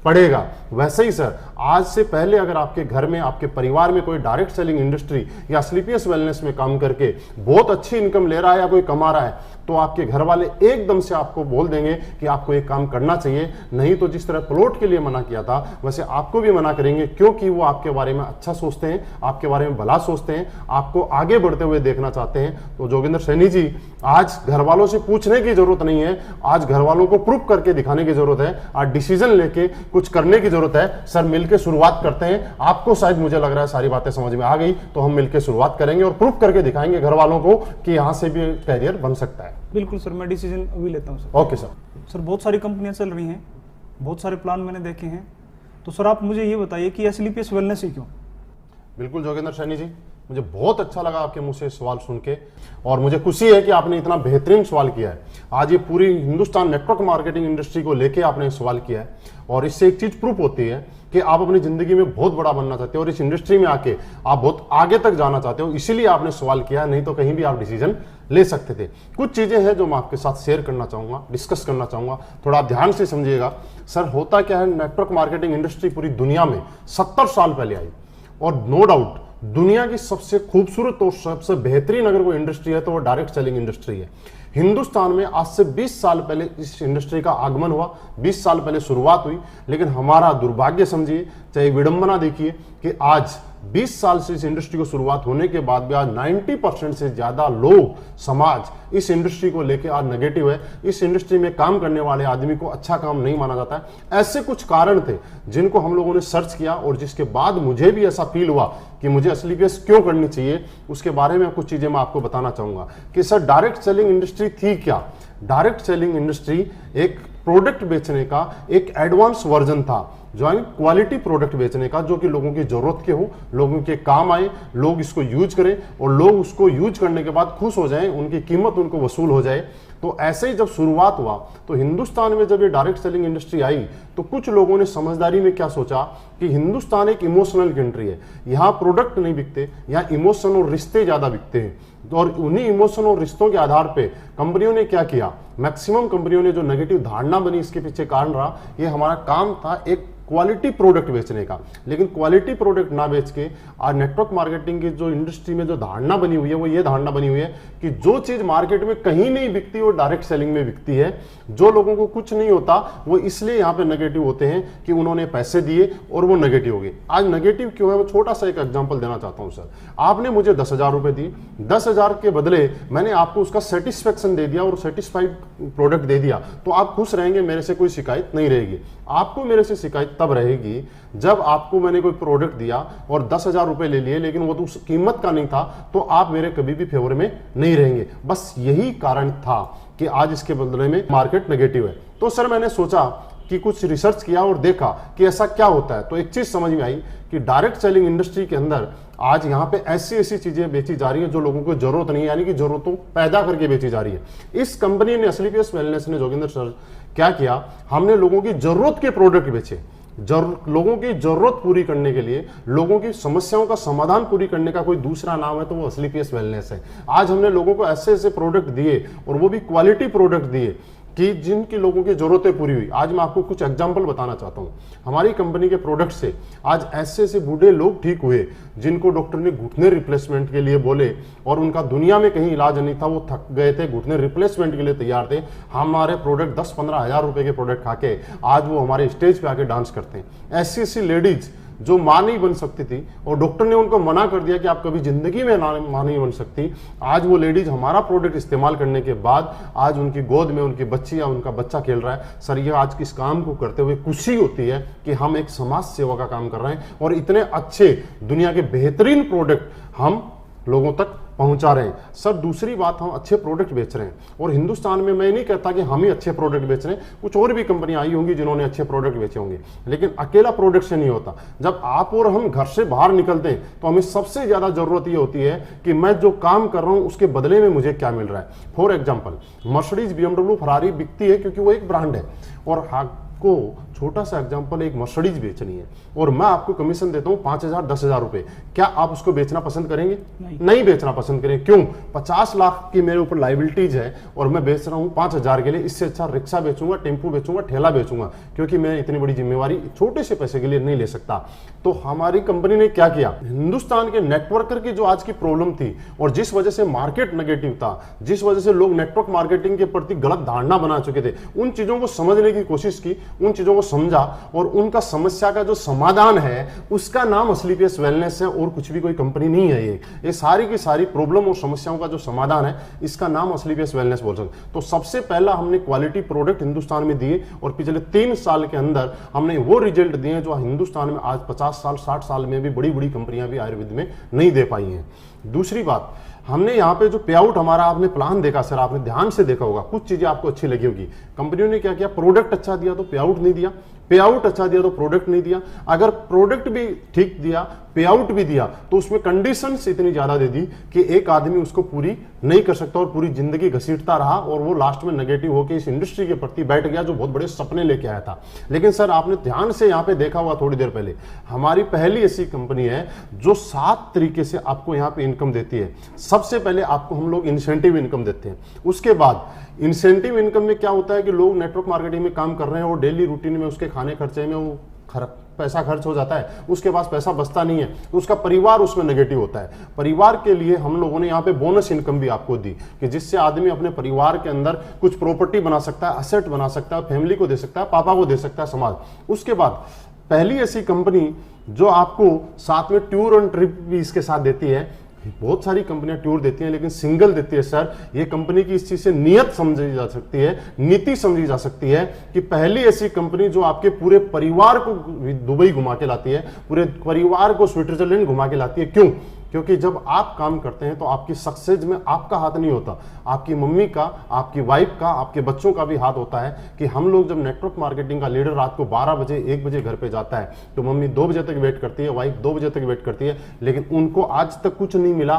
[SPEAKER 1] पड़ेगा। वैसे ही सर, आज से पहले अगर आपके घर में, आपके परिवार में कोई डायरेक्ट सेलिंग इंडस्ट्री या स्लीपियस वेलनेस में काम करके बहुत अच्छी इनकम ले रहा है या कोई कमा रहा है, तो आपके घर वाले एकदम से आपको बोल देंगे कि आपको एक काम करना चाहिए। नहीं तो जिस तरह प्लॉट के लिए मना किया था वैसे आपको भी मना करेंगे, क्योंकि वो आपके बारे में अच्छा सोचते हैं, आपके बारे में भला सोचते हैं, आपको आगे बढ़ते हुए देखना चाहते हैं। तो जोगिंदर सैनी जी, आज घर वालों से पूछने की जरूरत नहीं है, आज घर वालों को प्रूफ करके दिखाने की जरूरत है, आज डिसीजन लेके कुछ करने की जरूरत है। सर, मिलकर शुरुआत करते हैं। आपको शायद, मुझे लग रहा है सारी बातें समझ में आ गई, तो हम मिलकर शुरुआत करेंगे और प्रूफ करके दिखाएंगे घर वालों को कि यहां से भी कैरियर बन सकता है।
[SPEAKER 2] बिल्कुल सर, मैं डिसीजन अभी लेता हूँ सर।
[SPEAKER 1] Okay sir.
[SPEAKER 2] सर, बहुत सारी कंपनियां चल रही हैं, बहुत सारे प्लान मैंने देखे हैं, तो सर आप मुझे ये बताइए कि स्लीपियस वेलनेस ही क्यों?
[SPEAKER 1] बिल्कुल जोगिंदर सैनी जी, मुझे बहुत अच्छा लगा आपके मुंह से सवाल सुन के, और मुझे खुशी है कि आपने इतना बेहतरीन सवाल किया है। आज ये पूरी हिंदुस्तान नेटवर्क मार्केटिंग इंडस्ट्री को लेके आपने सवाल किया है, और इससे एक चीज प्रूफ होती है कि आप अपनी जिंदगी में बहुत बड़ा बनना चाहते हो और इस इंडस्ट्री में आके आप बहुत आगे तक जाना चाहते हो, इसीलिए आपने सवाल किया, नहीं तो कहीं भी आप डिसीजन ले सकते थे। कुछ चीजें हैं जो मैं आपके साथ शेयर करना चाहूंगा, डिस्कस करना चाहूंगा, थोड़ा आप ध्यान से समझिएगा। सर, होता क्या है, नेटवर्क मार्केटिंग इंडस्ट्री पूरी दुनिया में 70 साल पहले आई, और नो डाउट दुनिया की सबसे खूबसूरत और सबसे बेहतरीन अगर कोई इंडस्ट्री है तो वो डायरेक्ट सेलिंग इंडस्ट्री है। हिंदुस्तान में आज से 20 साल पहले इस इंडस्ट्री का आगमन हुआ, 20 साल पहले शुरुआत हुई, लेकिन हमारा दुर्भाग्य समझिए, चाहे विडंबना देखिए कि आज 20 साल से इस इंडस्ट्री को शुरुआत होने के बाद भी आज 90% से ज्यादा लोग, समाज इस इंडस्ट्री को लेकर आज नेगेटिव है। इस इंडस्ट्री में काम करने वाले आदमी को अच्छा काम नहीं माना जाता है। ऐसे कुछ कारण थे जिनको हम लोगों ने सर्च किया, और जिसके बाद मुझे भी ऐसा फील हुआ कि मुझे स्लीपियस क्यों करनी चाहिए, उसके बारे में कुछ चीजें मैं आपको बताना चाहूंगा कि सर, डायरेक्ट सेलिंग इंडस्ट्री थी क्या। डायरेक्ट सेलिंग इंडस्ट्री एक प्रोडक्ट बेचने का एक एडवांस वर्जन था, जो है क्वालिटी प्रोडक्ट बेचने का, जो कि लोगों की जरूरत के हो, लोगों के काम आए, लोग इसको यूज करें और लोग उसको यूज करने के बाद खुश हो जाएं, उनकी कीमत उनको वसूल हो जाए। तो ऐसे ही जब शुरुआत हुआ तो हिंदुस्तान में जब ये डायरेक्ट सेलिंग इंडस्ट्री आई तो कुछ लोगों ने समझदारी में क्या सोचा कि हिंदुस्तान एक इमोशनल कंट्री है, यहाँ प्रोडक्ट नहीं बिकते, यहाँ इमोशन और रिश्ते ज्यादा बिकते हैं। और उन्हीं इमोशन और रिश्तों के आधार पे कंपनियों ने क्या किया, मैक्सिमम कंपनियों ने जो नेगेटिव धारणा बनी, इसके पीछे कारण रहा, ये हमारा काम था एक क्वालिटी प्रोडक्ट बेचने का। लेकिन क्वालिटी प्रोडक्ट ना बेच के आज नेटवर्क मार्केटिंग की जो इंडस्ट्री में जो धारणा बनी हुई है वो ये धारणा बनी हुई है कि जो चीज मार्केट में कहीं नहीं बिकती वो डायरेक्ट सेलिंग में बिकती है। जो लोगों को कुछ नहीं होता वो इसलिए यहाँ पे नेगेटिव होते हैं कि उन्होंने पैसे दिए और वो नेगेटिव हो गए। आज नेगेटिव क्यों है, वो छोटा सा एक एग्जाम्पल देना चाहता हूँ। सर, आपने मुझे 10,000 रुपए दिए, 10,000 के बदले मैंने आपको उसका सेटिस्फेक्शन दे दिया और सेटिस्फाइड प्रोडक्ट दे दिया, तो आप खुश रहेंगे, मेरे से कोई शिकायत नहीं रहेगी। आपको मेरे से शिकायत तब रहेगी जब आपको मैंने कोई प्रोडक्ट दिया और 10,000 रुपए ले लिए, लेकिन वो तो उस कीमत का नहीं था, तो आप मेरे कभी भी फेवर में नहीं रहेंगे। बस यही कारण था कि आज इसके बदले में मार्केट नेगेटिव है। तो सर, मैंने सोचा कि कुछ रिसर्च किया और देखा कि ऐसा क्या होता है, तो एक चीज समझ में आई कि डायरेक्ट सेलिंग इंडस्ट्री के अंदर आज यहाँ पे ऐसी ऐसी चीजें बेची जा रही है जो लोगों को जरूरत नहीं है, यानी कि जरूरतों पैदा करके बेची जा रही है। इस कंपनी ने, स्लीपियस वेलनेस ने, जोगिंदर सर, क्या किया, हमने लोगों की जरूरत के प्रोडक्ट बेचे। लोगों की जरूरत पूरी करने के लिए, लोगों की समस्याओं का समाधान पूरी करने का कोई दूसरा नाम है तो वो स्लीपियस वेलनेस है। आज हमने लोगों को ऐसे ऐसे प्रोडक्ट दिए और वो भी क्वालिटी प्रोडक्ट दिए कि जिनकी लोगों की जरूरतें पूरी हुई। आज मैं आपको कुछ एग्जांपल बताना चाहता हूं। हमारी कंपनी के प्रोडक्ट से आज ऐसे ऐसे बूढ़े लोग ठीक हुए जिनको डॉक्टर ने घुटने रिप्लेसमेंट के लिए बोले और उनका दुनिया में कहीं इलाज नहीं था, वो थक गए थे, घुटने रिप्लेसमेंट के लिए तैयार थे। हमारे प्रोडक्ट 10-15 हज़ार रुपए के प्रोडक्ट खा के आज वो हमारे स्टेज पे आके डांस करते हैं। ऐसी ऐसी लेडीज जो मां नहीं बन सकती थी और डॉक्टर ने उनको मना कर दिया कि आप कभी जिंदगी में मां नहीं बन सकती, आज वो लेडीज हमारा प्रोडक्ट इस्तेमाल करने के बाद आज उनकी गोद में उनकी बच्ची या उनका बच्चा खेल रहा है। सर, ये आज किस काम को करते हुए खुशी होती है कि हम एक समाज सेवा का काम कर रहे हैं और इतने अच्छे दुनिया के बेहतरीन प्रोडक्ट हम लोगों तक पहुंचा रहे हैं। सर, दूसरी बात, हम अच्छे प्रोडक्ट बेच रहे हैं और हिंदुस्तान में मैं नहीं कहता कि हम ही अच्छे प्रोडक्ट बेच रहे हैं, कुछ और भी कंपनियां आई होंगी जिन्होंने अच्छे प्रोडक्ट बेचे होंगे, लेकिन अकेला प्रोडक्ट से नहीं होता। जब आप और हम घर से बाहर निकलते हैं तो हमें सबसे ज्यादा जरूरत ये होती है कि मैं जो काम कर रहा हूं उसके बदले में मुझे क्या मिल रहा है। For example, Mercedes, BMW, Ferrari बिकती है क्योंकि वो एक ब्रांड है और को छोटा सा एग्जांपल, एक मर्सिडीज बेचनी है और मैं आपको कमीशन देता हूं 5,000 10,000 रुपए, क्या आप उसको बेचना पसंद करेंगे? नहीं बेचना पसंद करेंगे। क्यों? 50 लाख की मेरे ऊपर लाइबिलिटीज है और मैं बेच रहा हूं 5,000 के लिए। इससे अच्छा रिक्शा बेचूंगा, टेम्पो बेचूंगा, ठेला बेचूंगा, क्योंकि मैं इतनी बड़ी जिम्मेवारी छोटे से पैसे के लिए नहीं ले सकता। तो हमारी कंपनी ने क्या किया, हिंदुस्तान के नेटवर्कर की जो आज की प्रॉब्लम थी और जिस वजह से मार्केट नेगेटिव था, जिस वजह से लोग नेटवर्क मार्केटिंग के प्रति गलत धारणा बना चुके थे, उन चीजों को समझने की कोशिश की, उन चीजों को समझा और उनका समस्या का जो समाधान है उसका नाम असलीपियस वेलनेस है और कुछ भी कोई कंपनी नहीं है। ये सारी की सारी प्रॉब्लम और समस्याओं का जो समाधान है इसका नाम असलीपियस वेलनेस बोल सकते। तो सबसे पहला हमने क्वालिटी प्रोडक्ट हिंदुस्तान में दिए और पिछले 3 साल के अंदर हमने वो रिजल्ट दिए जो हिंदुस्तान में आज 50 साल 60 साल में भी बड़ी बड़ी कंपनियां भी आयुर्वेद में नहीं दे पाई हैं। दूसरी बात, हमने यहाँ पे जो पे आउट हमारा आपने प्लान देखा, सर आपने ध्यान से देखा होगा, कुछ चीजें आपको अच्छी लगी होगी। कंपनियों ने क्या किया, प्रोडक्ट अच्छा दिया तो पे आउट नहीं दिया, पे आउट अच्छा दिया तो प्रोडक्ट नहीं दिया। अगर प्रोडक्ट भी ठीक दिया, पे आउट भी दिया, तो उसमें कंडीशंस इतनी ज्यादा दे दी कि एक आदमी उसको पूरी नहीं कर सकता और पूरी जिंदगी घसीटता रहा और वो लास्ट में नेगेटिव होकर इस इंडस्ट्री के प्रति बैठ गया जो बहुत बड़े सपने लेके आया था। लेकिन सर आपने ध्यान से यहाँ पे देखा हुआ थोड़ी देर पहले, हमारी पहली ऐसी कंपनी है जो 7 तरीके से आपको यहाँ पे इनकम देती है। सबसे पहले आपको हम लोग इंसेंटिव इनकम देते हैं, उसके बाद इंसेंटिव इनकम में क्या होता है कि लोग नेटवर्क मार्केटिंग में काम कर रहे हैं और डेली रूटीन में उसके खाने खर्चे में वो पैसा खर्च हो जाता है, उसके पास पैसा बचता नहीं है, तो उसका परिवार उसमें नेगेटिव होता है। परिवार के लिए हम लोगों ने यहाँ पे बोनस इनकम भी आपको दी कि जिससे आदमी अपने परिवार के अंदर कुछ प्रॉपर्टी बना सकता है, असेट बना सकता है, फैमिली को दे सकता है, पापा को दे सकता है, समाज। उसके बाद पहली ऐसी कंपनी जो आपको साथ में टूर एंड ट्रिप भी इसके साथ देती है। बहुत सारी कंपनियां टूर देती हैं लेकिन सिंगल देती है। सर ये कंपनी की इस चीज से नियत समझी जा सकती है, नीति समझी जा सकती है कि पहली ऐसी कंपनी जो आपके पूरे परिवार को दुबई घुमा के लाती है, पूरे परिवार को स्विट्जरलैंड घुमा के लाती है। क्यों? क्योंकि जब आप काम करते हैं तो आपकी सक्सेस में आपका हाथ नहीं होता, आपकी मम्मी का, आपकी वाइफ का, आपके बच्चों का भी हाथ होता है। कि हम लोग जब नेटवर्क मार्केटिंग का लीडर रात को 12 बजे 1 बजे घर पे जाता है तो मम्मी 2 बजे तक वेट करती है, वाइफ 2 बजे तक वेट करती है, लेकिन उनको आज तक कुछ नहीं मिला।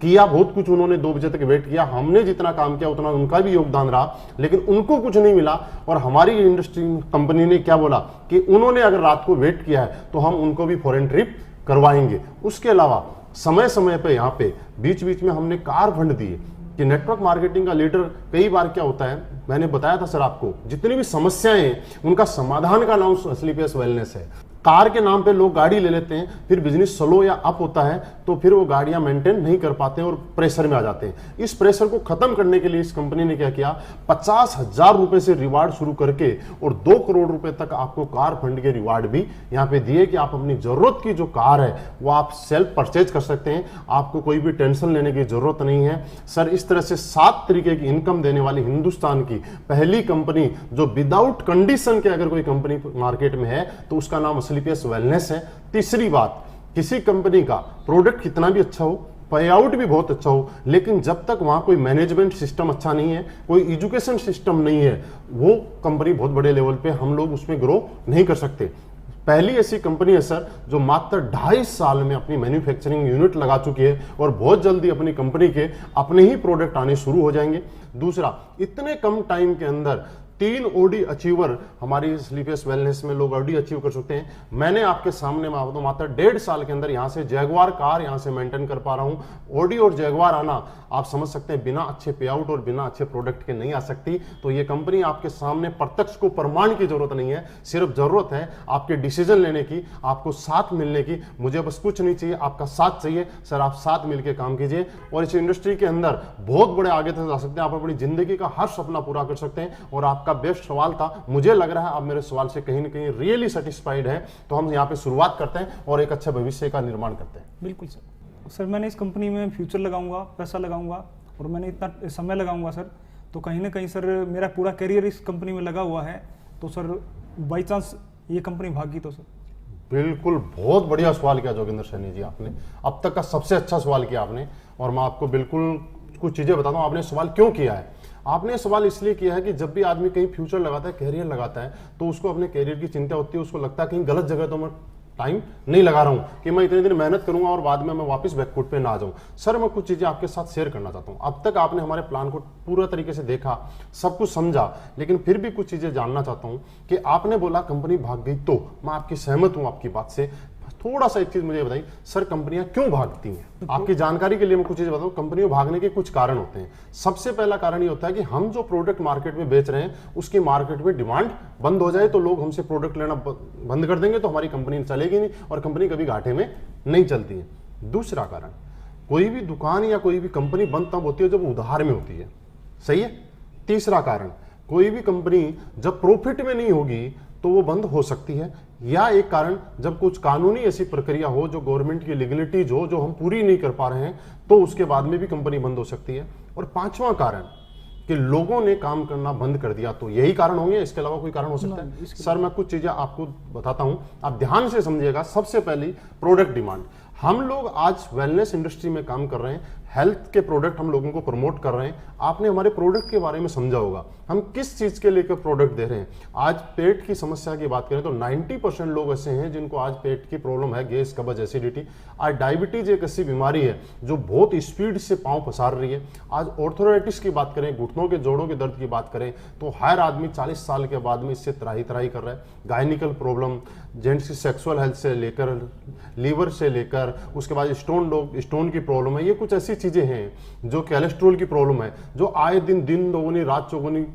[SPEAKER 1] किया बहुत कुछ उन्होंने, 2 बजे तक वेट किया, हमने जितना काम किया उतना उनका भी योगदान रहा, लेकिन उनको कुछ नहीं मिला। और हमारी इंडस्ट्री कंपनी ने क्या बोला कि उन्होंने अगर रात को वेट किया है तो हम उनको भी फॉरेन ट्रिप करवाएंगे। उसके अलावा समय समय पे यहाँ पे बीच बीच में हमने कार फंड दिए कि नेटवर्क मार्केटिंग का लीडर कई बार क्या होता है, मैंने बताया था सर आपको, जितनी भी समस्याएं हैं उनका समाधान का नाम असलीपियस वेलनेस है। कार के नाम पे लोग गाड़ी ले लेते हैं, फिर बिजनेस स्लो या अप होता है तो फिर वो गाड़ियां मेंटेन नहीं कर पाते हैं और प्रेशर में आ जाते हैं। इस प्रेशर को खत्म करने के लिए इस कंपनी ने क्या किया, 50,000 रुपए से रिवार्ड शुरू करके और 2 करोड़ रुपए तक आपको कार फंड के रिवार्ड भी यहाँ पे दिए कि आप अपनी जरूरत की जो कार है वो आप सेल्फ परचेज कर सकते हैं, आपको कोई भी टेंशन लेने की जरूरत नहीं है। सर इस तरह से 7 तरीके की इनकम देने वाली हिंदुस्तान की पहली कंपनी जो विदाउट कंडीशन के अगर कोई कंपनी मार्केट में है तो उसका नाम असलीपियस वेलनेस है। तीसरी बात, किसी कंपनी का प्रोडक्ट कितना भी अच्छा हो, पे आउट भी बहुत अच्छा हो, लेकिन जब तक वहां कोई मैनेजमेंट सिस्टम अच्छा नहीं है, कोई एजुकेशन सिस्टम नहीं है, वो कंपनी बहुत बड़े लेवल पे हम लोग उसमें ग्रो नहीं कर सकते। पहली ऐसी कंपनी है सर जो मात्र 2.5 साल में अपनी मैन्युफैक्चरिंग यूनिट लगा चुकी है और बहुत जल्दी अपनी कंपनी के अपने ही प्रोडक्ट आने शुरू हो जाएंगे। दूसरा, इतने कम टाइम के अंदर 3 ओडी अचीवर हमारी स्लीपियस वेलनेस में लोग ओडी अचीव कर सकते हैं। मैंने आपके सामने मात्र 1.5 साल के अंदर यहां से जैगवार कार यहां से मेंटेन कर पा रहा हूं। ओडी और जैगवार आना आप समझ सकते हैं बिना अच्छे पे आउट और बिना अच्छे प्रोडक्ट के नहीं आ सकती। तो ये कंपनी आपके सामने प्रत्यक्ष को प्रमाण की जरूरत नहीं है, सिर्फ जरूरत है आपके डिसीजन लेने की, आपको साथ मिलने की। मुझे बस कुछ नहीं चाहिए, आपका साथ चाहिए। सर आप साथ मिलकर काम कीजिए और इस इंडस्ट्री के अंदर बहुत बड़े आगे तक जा सकते हैं। आप अपनी जिंदगी का हर सपना पूरा कर सकते हैं। और आपका बेस्ट सवाल था, मुझे लग रहा है आप मेरे सवाल से कहीं ना कहीं रियली सेटिस्फाइड है। तो हम यहाँ पे शुरुआत करते हैं और एक अच्छे भविष्य का निर्माण करते हैं।
[SPEAKER 2] बिल्कुल सर, मैंने इस कंपनी में फ्यूचर लगाऊंगा, पैसा लगाऊंगा और मैंने इतना समय लगाऊंगा सर, तो कहीं ना कहीं सर मेरा पूरा करियर इस कंपनी में लगा हुआ है। तो सर बाई चांस ये कंपनी भाग गई तो सर?
[SPEAKER 1] बिल्कुल, बहुत बढ़िया सवाल किया जोगिंदर सैनी जी, आपने अब तक का सबसे अच्छा सवाल किया आपने। और मैं आपको बिल्कुल कुछ चीजें बताता हूँ आपने सवाल क्यों किया है। आपने सवाल इसलिए किया है कि जब भी आदमी कहीं फ्यूचर लगाता है, कैरियर लगाता है, तो उसको अपने कैरियर की चिंता होती है। उसको लगता है कहीं गलत जगह तो मैं टाइम नहीं लगा रहा हूं कि मैं इतने दिन मेहनत करूंगा और बाद में मैं वापस बैकफुट पे ना आ जाऊं। सर मैं कुछ चीजें आपके साथ शेयर करना चाहता हूं। अब तक आपने हमारे प्लान को पूरा तरीके से देखा, सब कुछ समझा, लेकिन फिर भी कुछ चीजें जानना चाहता हूं कि आपने बोला कंपनी भाग गई, तो मैं आपकी सहमत हूं आपकी बात से। थोड़ा सा एक चीज मुझे बताइए सर, कंपनियां क्यों भागती हैं? आपकी जानकारी के लिए मैं कुछ चीजें बताऊं। कंपनियों भागने के कुछ कारण होते हैं। सबसे पहला कारण ये होता है कि हम जो प्रोडक्ट मार्केट में बेच रहे हैं उसकी मार्केट में डिमांड बंद हो जाए तो लोग हमसे प्रोडक्ट लेना बंद कर देंगे, तो हमारी कंपनी चलेगी नहीं और कंपनी कभी घाटे में नहीं चलती है। दूसरा कारण, कोई भी दुकान या कोई भी कंपनी बंद तब होती है जब उधार में होती है, सही है। तीसरा कारण, कोई भी कंपनी जब प्रॉफिट में नहीं होगी तो वो बंद हो सकती है। या एक कारण, जब कुछ कानूनी ऐसी प्रक्रिया हो, जो गवर्नमेंट की लीगलिटीज हो, जो हम पूरी नहीं कर पा रहे हैं, तो उसके बाद में भी कंपनी बंद हो सकती है। और पांचवा कारण कि लोगों ने काम करना बंद कर दिया, तो यही कारण होंगे, इसके अलावा कोई कारण हो सकता है? सर मैं कुछ चीजें आपको बताता हूं, आप ध्यान से समझिएगा। सबसे पहली, प्रोडक्ट डिमांड। हम लोग आज वेलनेस इंडस्ट्री में काम कर रहे हैं, हेल्थ के प्रोडक्ट हम लोगों को प्रमोट कर रहे हैं। आपने हमारे प्रोडक्ट के बारे में समझा होगा, हम किस चीज के लेकर प्रोडक्ट दे रहे हैं। आज पेट की समस्या की बात करें तो 90% लोग ऐसे हैं जिनको आज पेट की प्रॉब्लम है, गैस, कब्ज, एसिडिटी। आज डायबिटीज एक ऐसी बीमारी है जो बहुत स्पीड से पांव पसार रही है। आज ऑर्थोराइटिस की बात करें, घुटनों के जोड़ों के दर्द की बात करें, तो हर आदमी 40 साल के बाद में इससे त्राही त्राही कर रहा है। गायनिकल प्रॉब्लम, जेंट्स की सेक्सुअल हेल्थ से लेकर, लीवर से लेकर, उसके बाद स्टोन की प्रॉब्लम है। ये कुछ ऐसी चीजें हैं जो कोलेस्ट्रॉल की प्रॉब्लम है, जो आए दिन दोगुनी रात चौगुनी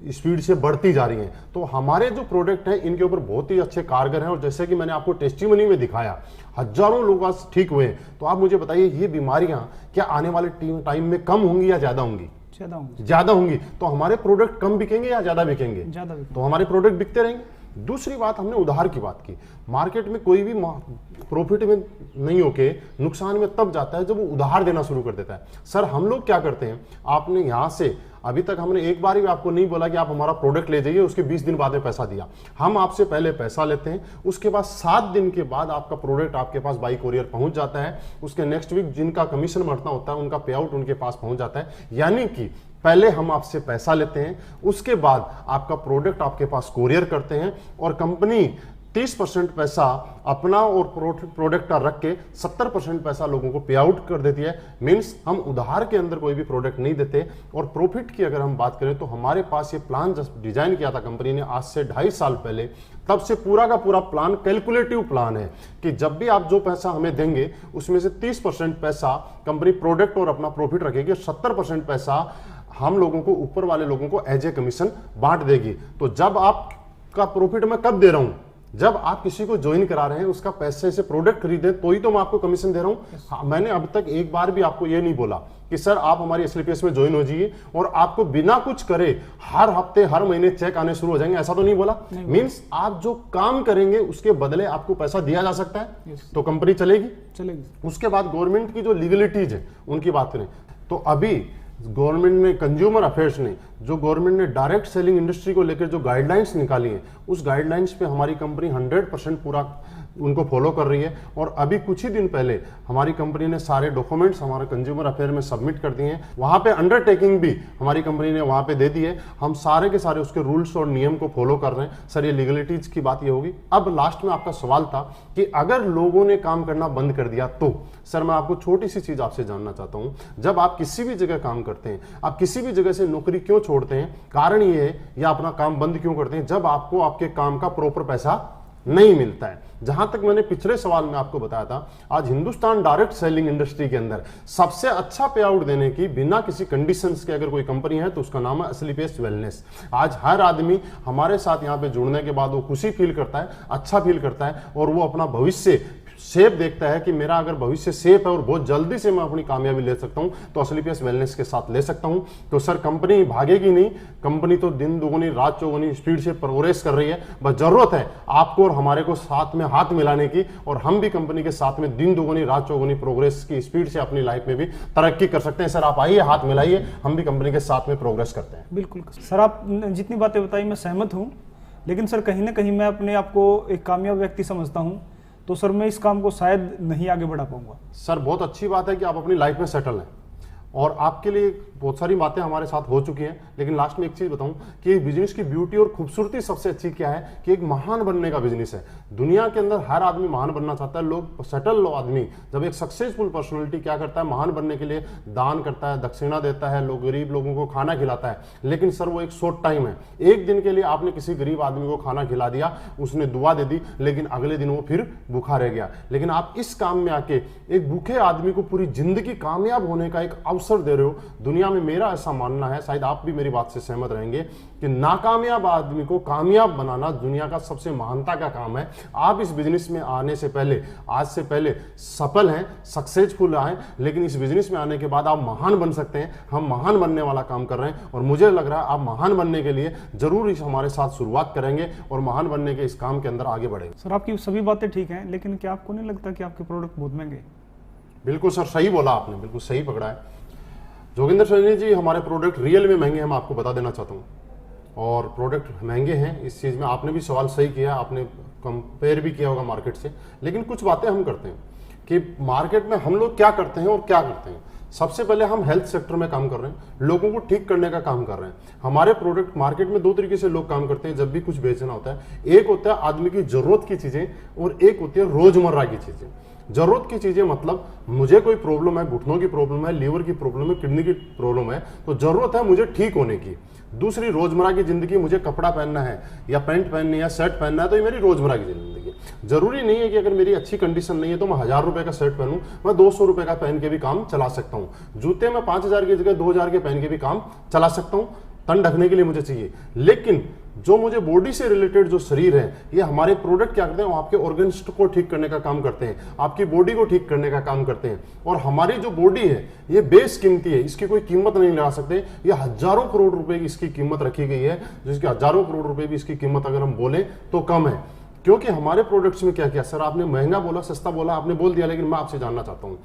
[SPEAKER 1] स्पीड से बढ़ती जा रही हैं। तो हमारे जो प्रोडक्ट हैं इनके ऊपर बहुत ही अच्छे कारगर हैं। और जैसे कि मैंने आपको टेस्टिमनी में दिखाया, हजारों लोग आज ठीक हुए। तो आप मुझे बताइए, ये बीमारियां क्या आने वाले टाइम में कम होंगी या ज्यादा होंगी? ज्यादा होंगी। तो हमारे प्रोडक्ट कम बिकेंगे या ज्यादा बिकेंगे?
[SPEAKER 2] ज्यादा।
[SPEAKER 1] तो हमारे प्रोडक्ट बिकते रहेंगे। दूसरी बात, हमने उधार की बात की। मार्केट में कोई भी प्रॉफिट में नहीं होके नुकसान में तब जाता है जब वो उधार देना शुरू कर देता है। सर हम लोग क्या करते हैं, आपने यहां से अभी तक हमने एक बार भी आपको नहीं बोला कि आप हमारा प्रोडक्ट ले जाइए, उसके 20 दिन बाद में पैसा दिया। हम आपसे पहले पैसा लेते हैं, उसके बाद 7 दिन के बाद आपका प्रोडक्ट आपके पास बाई कोरियर पहुंच जाता है। उसके नेक्स्ट वीक जिनका कमीशन बढ़ना होता है उनका पे आउट उनके पास पहुंच जाता है। यानी कि पहले हम आपसे पैसा लेते हैं, उसके बाद आपका प्रोडक्ट आपके पास कोरियर करते हैं और कंपनी 30% पैसा अपना और प्रोडक्ट का रख के 70% पैसा लोगों को पे आउट कर देती है। मींस हम उधार के अंदर कोई भी प्रोडक्ट नहीं देते। और प्रॉफिट की अगर हम बात करें तो हमारे पास ये प्लान जब डिजाइन किया था कंपनी ने आज से 2.5 साल पहले, तब से पूरा का पूरा प्लान कैलकुलेटिव प्लान है कि जब भी आप जो पैसा हमें देंगे उसमें से 30% पैसा कंपनी प्रोडक्ट और अपना प्रॉफिट रखेगी, 70% पैसा हम लोगों को, ऊपर वाले लोगों को एज ए कमीशन बांट देगी। तो जब आपका प्रॉफिट मैं कब दे रहा हूं, जब आप किसी को ज्वाइन करा रहे हैं, उसका पैसे से प्रोडक्ट खरीदे तो ही तो मैं आपको कमीशन दे रहा हूं। हाँ, मैंने अब तक एक बार भी आपको ये नहीं बोला कि सर आप हमारी एसलीपीएस में ज्वाइन हो जाइए और आपको बिना कुछ करे हर हफ्ते हर महीने चेक आने शुरू हो जाएंगे, ऐसा तो नहीं बोला। मींस आप जो काम करेंगे उसके बदले आपको पैसा दिया जा सकता है, तो कंपनी चलेगी। उसके बाद गवर्नमेंट की जो लीगलिटीज है उनकी बात करें तो अभी गवर्नमेंट ने, कंज्यूमर अफेयर्स ने, जो गवर्नमेंट ने डायरेक्ट सेलिंग इंडस्ट्री को लेकर जो गाइडलाइंस निकाली हैं, उस गाइडलाइंस पे हमारी कंपनी 100% पूरा उनको फॉलो कर रही है। और अभी कुछ ही दिन पहले हमारी कंपनी ने सारे डॉक्यूमेंट्स हमारे कंज्यूमर अफेयर में सबमिट कर दिए हैं। वहां पे अंडरटेकिंग भी हमारी कंपनी ने वहां पे दे दी है। हम सारे के सारे उसके रूल्स और नियम को फॉलो कर रहे हैं। सर, ये लीगलिटीज की बात ये होगी। अब लास्ट में आपका सवाल था कि अगर लोगों ने काम करना बंद कर दिया तो सर, मैं आपको छोटी सी चीज आपसे जानना चाहता हूं। जब आप किसी भी जगह काम करते हैं, आप किसी भी जगह से नौकरी क्यों छोड़ते हैं, कारण ये है, या अपना काम बंद क्यों करते हैं, जब आपको आपके काम का प्रॉपर पैसा नहीं मिलता है। जहां तक मैंने पिछले सवाल में आपको बताया था, आज हिंदुस्तान डायरेक्ट सेलिंग इंडस्ट्री के अंदर सबसे अच्छा पे आउट देने की बिना किसी कंडीशंस के अगर कोई कंपनी है तो उसका नाम है असलीपेस वेलनेस। आज हर आदमी हमारे साथ यहां पे जुड़ने के बाद वो खुशी फील करता है, अच्छा फील करता है, और वो अपना भविष्य सेफ देखता है कि मेरा अगर भविष्य सेफ है और बहुत जल्दी से मैं अपनी कामयाबी ले सकता हूं तो असलीपेस वेलनेस के साथ ले सकता हूं। तो सर, कंपनी भागेगी नहीं, कंपनी तो दिन दुगुनी रात चौगुनी स्पीड से प्रोग्रेस कर रही है। बस जरूरत है आपको और हमारे को साथ में हाथ मिलाने की, और हम भी कंपनी के साथ में दिन दुगुनी रात चौगुनी प्रोग्रेस की स्पीड से अपनी लाइफ में भी तरक्की कर सकते हैं। सर, आप आइए, हाथ मिलाइए, हम भी कंपनी के साथ में प्रोग्रेस करते हैं।
[SPEAKER 2] बिल्कुल सर, आप जितनी बातें बताई मैं सहमत हूँ, लेकिन सर कहीं ना कहीं मैं अपने आप को एक कामयाब व्यक्ति समझता हूँ, तो सर मैं इस काम को शायद नहीं आगे बढ़ा पाऊंगा।
[SPEAKER 1] सर, बहुत अच्छी बात है कि आप अपनी लाइफ में सेटल हैं, और आपके लिए बहुत सारी बातें हमारे साथ हो चुकी हैं। लेकिन लास्ट में एक चीज बताऊं कि बिजनेस की ब्यूटी और खूबसूरती सबसे अच्छी क्या है कि एक महान बनने का बिजनेस है। दुनिया के अंदर हर आदमी महान बनना चाहता है। लोग सेटल आदमी, जब एक सक्सेसफुल पर्सनालिटी क्या करता है, महान बनने के लिए दान करता है, दक्षिणा देता है, लोग गरीब लोगों को खाना खिलाता है। लेकिन सर, वो एक शॉर्ट टाइम है। एक दिन के लिए आपने किसी गरीब आदमी को खाना खिला दिया, उसने दुआ दे दी, लेकिन अगले दिन वो फिर भूखा रह गया। लेकिन आप इस काम में आके एक भूखे आदमी को पूरी जिंदगी कामयाब होने का एक अवसर दे रहे हो। दुनिया में मेरा ऐसा मानना है, शायद आप भी मेरी बात से सहमत रहेंगे, कि नाकामयाब आदमी को कामयाब बनाना दुनिया का सबसे महानता का काम है। आप इस बिजनेस में आने से पहले, आज से पहले सफल हैं, सक्सेसफुल हैं, लेकिन इस बिजनेस में आने के बाद आप महान बन सकते हैं। हम महान बनने वाला काम कर रहे हैं, और मुझे लग रहा है आप महान बनने के लिए जरूर इस हमारे साथ शुरुआत करेंगे और महान बनने के इस काम के अंदर आगे बढ़ेंगे।
[SPEAKER 2] सर, आपकी सभी बातें ठीक हैं, लेकिन क्या आपको नहीं लगता कि आपके प्रोडक्ट बहुत महंगे?
[SPEAKER 1] बिल्कुल सर, सही बोला आपने, बिल्कुल सही पकड़ा है जोगिंदर सैनी जी। हमारे प्रोडक्ट रियल में महंगे हैं, मैं आपको बता देना चाहता हूँ, और प्रोडक्ट महंगे हैं। इस चीज़ में आपने भी सवाल सही किया, आपने कंपेयर भी किया होगा मार्केट से। लेकिन कुछ बातें हम करते हैं कि मार्केट में हम लोग क्या करते हैं और क्या करते हैं। सबसे पहले हम हेल्थ सेक्टर में काम कर रहे हैं, लोगों को ठीक करने का काम कर रहे हैं। हमारे प्रोडक्ट मार्केट में दो तरीके से लोग काम करते हैं जब भी कुछ बेचना होता है। एक होता है आदमी की जरूरत की चीज़ें, और एक होती है रोजमर्रा की चीज़ें। जरूरत की चीजें मतलब मुझे कोई प्रॉब्लम है, घुटनों की प्रॉब्लम है, लीवर की प्रॉब्लम है, किडनी की प्रॉब्लम है, तो जरूरत है मुझे ठीक होने की। दूसरी, रोजमर्रा की जिंदगी, मुझे कपड़ा पहनना है या पैंट पहननी है या शर्ट पहनना है, तो ये मेरी रोजमर्रा की जिंदगी है। जरूरी नहीं है कि अगर मेरी अच्छी कंडीशन नहीं है तो मैं 1000 रुपए का शर्ट पहनूं, मैं 200 रुपए का पहन के भी काम चला सकता हूं। जूते में 5000 की जगह 2000 के पहन के भी काम चला सकता हूं, तन ढकने के लिए मुझे चाहिए। लेकिन जो मुझे बॉडी से रिलेटेड जो शरीर है, ये हमारे प्रोडक्ट क्या करते हैं, वो आपके ऑर्गन्स को ठीक करने का काम करते हैं, आपकी बॉडी को ठीक करने का काम करते हैं। और हमारी जो बॉडी है ये बेस कीमती है, इसकी कोई कीमत नहीं लगा सकते। ये हजारों करोड़ रुपए की इसकी कीमत रखी गई है, जिसकी हजारों करोड़ रुपए भी इसकी कीमत अगर हम बोले तो कम है। क्योंकि हमारे प्रोडक्ट्स में क्या किया सर, आपने महंगा बोला, सस्ता बोला, आपने बोल दिया, लेकिन मैं आपसे जानना चाहता हूँ,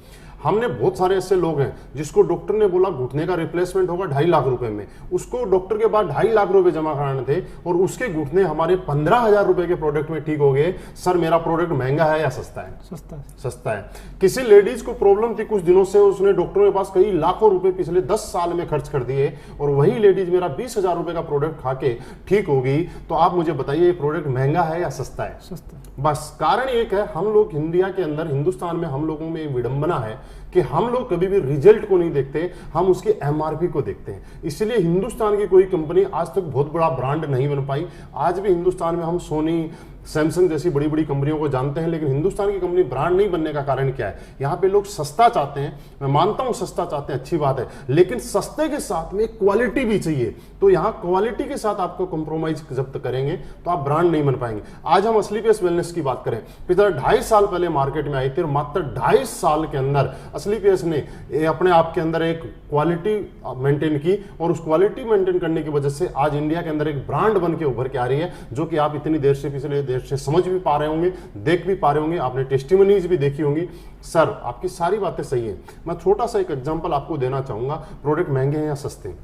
[SPEAKER 1] हमने बहुत सारे ऐसे लोग हैं जिसको डॉक्टर ने बोला घुटने का रिप्लेसमेंट होगा 2.5 लाख रुपए में, उसको डॉक्टर के पास 2.5 लाख रुपए जमा कराने थे, और उसके घुटने हमारे 15,000 रुपए के प्रोडक्ट में ठीक हो गए। सर, मेरा प्रोडक्ट महंगा है या सस्ता है?
[SPEAKER 2] सस्ता है।
[SPEAKER 1] सस्ता है। किसी लेडीज को प्रॉब्लम थी कुछ दिनों से, उसने डॉक्टरों के पास कई लाखों रुपए पिछले 10 साल में खर्च कर दिए, और वही लेडीज मेरा 20,000 रुपए का प्रोडक्ट खा के ठीक होगी। तो आप मुझे बताइए, ये प्रोडक्ट महंगा है या सस्ता है?
[SPEAKER 2] सस्ता।
[SPEAKER 1] बस कारण एक है, हम लोग इंडिया के अंदर, हिंदुस्तान में हम लोगों में एक विडंबना है कि हम लोग कभी भी रिजल्ट को नहीं देखते, हम उसके एमआरपी को देखते हैं। इसलिए हिंदुस्तान की कोई कंपनी आज तक बहुत बड़ा ब्रांड नहीं बन पाई। आज भी हिंदुस्तान में हम सोनी, सैमसंग जैसी बड़ी बड़ी कंपनियों को जानते हैं, लेकिन हिंदुस्तान की कंपनी ब्रांड नहीं बनने का कारण क्या है? यहाँ पे लोग सस्ता चाहते हैं। मैं मानता हूँ सस्ता चाहते हैं, अच्छी बात है, लेकिन सस्ते के साथ में क्वालिटी भी चाहिए। तो यहाँ क्वालिटी के साथ आपको कॉम्प्रोमाइज जब तक करेंगे तो आप ब्रांड नहीं बन पाएंगे। आज हम असलीपेस वेलनेस की बात करें, पिछले 2.5 साल पहले मार्केट में आई थी, और मात्र 2.5 साल के अंदर असलीपेस ने अपने आप के अंदर एक क्वालिटी मेंटेन की, और उस क्वालिटी मेंटेन करने की वजह से आज इंडिया के अंदर एक ब्रांड बन के उभर के आ रही है, जो कि आप इतनी देर से पिछले देर से समझ भी पा रहे होंगे, देख भी पा रहे होंगे, आपने टेस्टिमनीज भी देखी होंगी। सर, आपकी सारी बातें सही है। मैं छोटा सा एक एग्जांपल आपको देना चाहूंगा, प्रोडक्ट महंगे हैं या सस्ते हैं।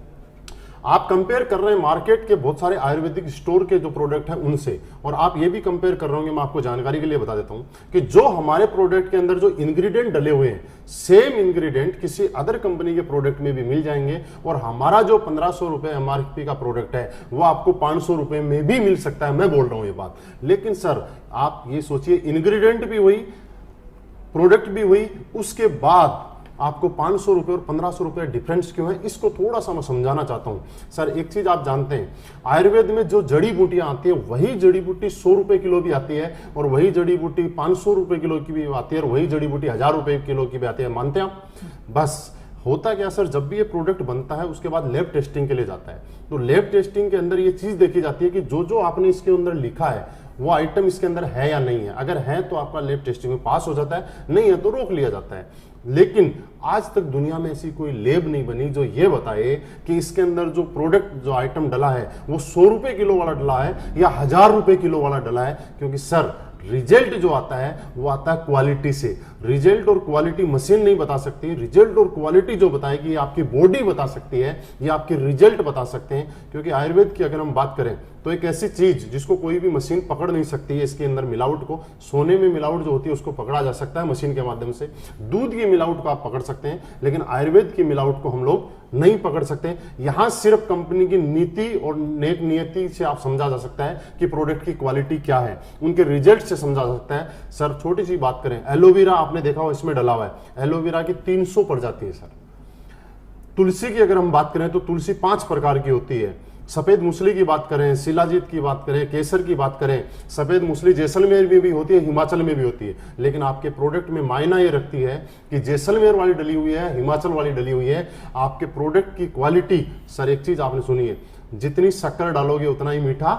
[SPEAKER 1] आप कंपेयर कर रहे हैं मार्केट के बहुत सारे आयुर्वेदिक स्टोर के जो प्रोडक्ट हैं उनसे, और आप ये भी कंपेयर कर रहे होंगे, मैं आपको जानकारी के लिए बता देता हूं कि जो हमारे प्रोडक्ट के अंदर जो इंग्रेडिएंट डले हुए हैं, सेम इंग्रेडिएंट किसी अदर कंपनी के प्रोडक्ट में भी मिल जाएंगे, और हमारा जो 1500 रुपए एमआरपी का प्रोडक्ट है वो आपको 500 रुपए में भी मिल सकता है। मैं बोल रहा हूं ये बात, लेकिन सर आप ये सोचिए, इंग्रेडिएंट भी वही, प्रोडक्ट भी वही, उसके बाद आपको 500 रुपए और 1500 रुपए डिफरेंस क्यों है, इसको थोड़ा सा मैं समझाना चाहता हूं। सर एक चीज आप जानते हैं, आयुर्वेद में जो जड़ी बूटियां आती है वही जड़ी बूटी 100 रुपए किलो भी आती है, और वही जड़ी बूटी 500 रुपए किलो की भी आती है, और वही जड़ी बूटी 1000 रुपए किलो की भी आती है। मानते हैं आप? बस होता क्या सर, जब भी ये प्रोडक्ट बनता है उसके बाद लैब टेस्टिंग के लिए जाता है, तो लैब टेस्टिंग के अंदर ये चीज देखी जाती है कि जो जो आपने इसके अंदर लिखा है वो आइटम इसके अंदर है या नहीं है। अगर है तो आपका लैब टेस्टिंग में पास हो जाता है, नहीं है तो रोक लिया जाता है। लेकिन आज तक दुनिया में ऐसी कोई लैब नहीं बनी जो ये बताए कि इसके अंदर जो प्रोडक्ट, जो आइटम डला है वो 100 रुपए किलो वाला डला है या 1000 रुपए किलो वाला डला है। क्योंकि सर रिजल्ट जो आता है वो आता है क्वालिटी से। रिजल्ट और क्वालिटी मशीन नहीं बता सकती, रिजल्ट और क्वालिटी जो बताएगी ये आपकी बॉडी बता सकती है, ये आपके रिजल्ट बता सकते हैं। क्योंकि आयुर्वेद की अगर हम बात करें तो एक ऐसी चीज जिसको कोई भी मशीन पकड़ नहीं सकती है, इसके अंदर मिलावट को, सोने में मिलावट जो होती है उसको पकड़ा जा सकता है मशीन के माध्यम से, दूध की मिलावट को आप पकड़ सकते हैं, लेकिन आयुर्वेद की मिलावट को हम लोग नहीं पकड़ सकते। यहां सिर्फ कंपनी की नीति और नेक नियति से आप समझा जा सकता है कि प्रोडक्ट की क्वालिटी क्या है, उनके रिजल्ट से समझा जा सकता है। सर छोटी सी बात करें, एलोवेरा आपने देखा हो इसमें डला हुआ है, एलोवेरा की 300 प्रजाति है सर। तुलसी की अगर हम बात करें तो तुलसी 5 प्रकार की होती है। सफेद मूसली की बात करें, शिलाजीत की बात करें, केसर की बात करें, सफेद मूसली जैसलमेर में भी होती है, हिमाचल में भी होती है। लेकिन आपके प्रोडक्ट में मायना ये रखती है कि जैसलमेर वाली डली हुई है, हिमाचल वाली डली हुई है। आपके प्रोडक्ट की क्वालिटी, सर एक चीज आपने सुनी है, जितनी शक्कर डालोगे उतना ही मीठा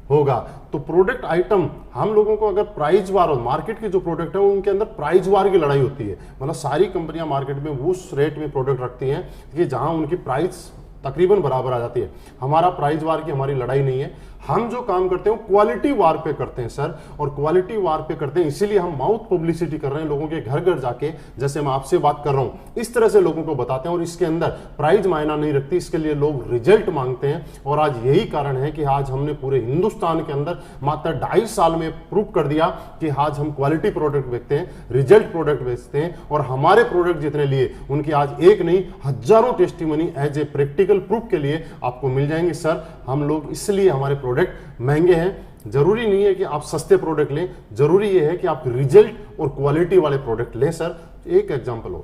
[SPEAKER 1] होगा। तो प्रोडक्ट आइटम हम लोगों को अगर प्राइस वार, और मार्केट के जो प्रोडक्ट है उनके अंदर प्राइस वार की लड़ाई होती है। मतलब सारी कंपनियां मार्केट में उस रेट में प्रोडक्ट रखती हैं कि जहां उनकी प्राइस तकरीबन बराबर आ जाती है। हमारा प्राइस वार की हमारी लड़ाई नहीं है, हम जो काम करते हैं क्वालिटी वार पे करते हैं सर, और क्वालिटी वार पे करते हैं इसीलिए हम माउथ पब्लिसिटी कर रहे हैं, लोगों के घर घर जाके, जैसे मैं आपसे बात कर रहा हूं इस तरह से लोगों को बताते हैं। और इसके अंदर प्राइस मायना नहीं रखती, इसके लिए लोग रिजल्ट मांगते हैं। और आज यही कारण है कि आज हमने पूरे हिंदुस्तान के अंदर मात्र 2.5 साल में प्रूव कर दिया कि आज हम क्वालिटी प्रोडक्ट बेचते हैं, रिजल्ट प्रोडक्ट बेचते हैं। और हमारे प्रोडक्ट जितने लिए उनकी आज एक नहीं हजारों testimony as a practical proof के लिए आपको मिल जाएंगे। सर हम लोग इसलिए हमारे प्रोडक्ट महंगे हैं, जरूरी नहीं है कि आप सस्ते प्रोडक्ट लें, जरूरी यह है कि आप रिजल्ट और क्वालिटी वाले प्रोडक्ट लें। सर एक एग्जांपल हो,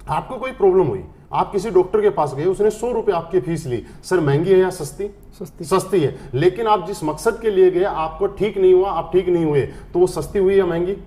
[SPEAKER 1] आपको कोई प्रॉब्लम हुई, आप किसी डॉक्टर के पास गए, उसने 100 रुपए आपकी फीस ली, सर महंगी है या सस्ती? सस्ती है। लेकिन आप जिस मकसद के लिए गए आपको ठीक नहीं हुआ, आप ठीक नहीं हुए, तो वो सस्ती हुई या महंगी?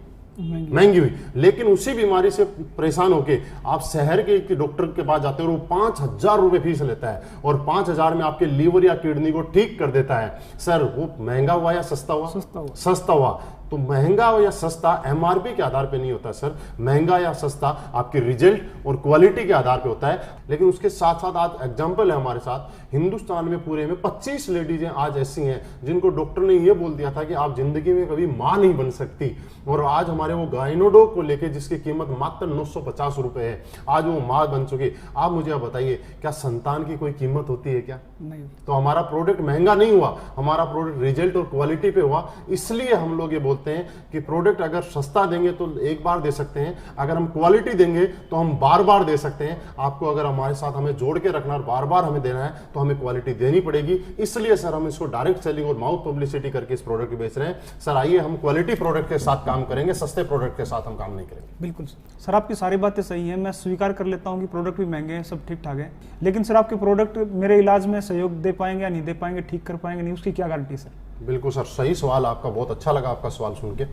[SPEAKER 1] महंगी हुई। लेकिन उसी बीमारी से परेशान होके आप शहर के डॉक्टर के पास जाते हो और वो 5000 रुपए फीस लेता है, और 5000 में आपके लीवर या किडनी को ठीक कर देता है। सर वो महंगा हुआ या सस्ता हुआ? सस्ता हुआ। तो महंगा या सस्ता एमआरपी के आधार पे नहीं होता सर, महंगा या सस्ता आपके रिजल्ट और क्वालिटी के आधार पे होता है। लेकिन उसके साथ साथ आज एग्जांपल है हमारे साथ, हिंदुस्तान में पूरे में 25 लेडीजें आज ऐसी हैं जिनको डॉक्टर ने ये बोल दिया था कि आप जिंदगी में कभी मां नहीं बन सकती, और आज हमारे वो गाइनोडोक को लेके जिसकी कीमत मात्र 950 रुपए है, आज वो मां बन चुकी। आप मुझे बताइए, क्या संतान की कोई कीमत होती है क्या? नहीं। तो हमारा प्रोडक्ट महंगा नहीं हुआ, हमारा प्रोडक्ट रिजल्ट और क्वालिटी पे हुआ। इसलिए हम लोग ये बोलते हैं कि प्रोडक्ट अगर सस्ता देंगे तो एक बार दे सकते हैं, अगर हम क्वालिटी देंगे तो हम बार बार दे सकते हैं। आपको अगर हमारे साथ हमें जोड़ के रखना और बार बार हमें देना है तो हमें क्वालिटी देनी पड़ेगी। इसलिए सर हम इसको डायरेक्ट सेलिंग और माउथ पब्लिसिटी करके इस प्रोडक्ट को बेच रहे हैं। सर आइए हम क्वालिटी प्रोडक्ट के साथ काम करेंगे, सस्ते प्रोडक्ट के साथ हम काम नहीं करेंगे।
[SPEAKER 2] बिल्कुल सर, आपकी सारी बातें सही हैं, मैं स्वीकार कर लेता हूं कि प्रोडक्ट भी महंगे हैं, सब ठीक ठाक है। लेकिन सर आपके प्रोडक्ट मेरे इलाज में सहयोग दे पाएंगे या नहीं दे पाएंगे, ठीक कर पाएंगे नहीं, उसकी क्या गारंटी सर?
[SPEAKER 1] बिल्कुल सर, सही सवाल आपका, बहुत अच्छा लगा आपका सवाल सुन के।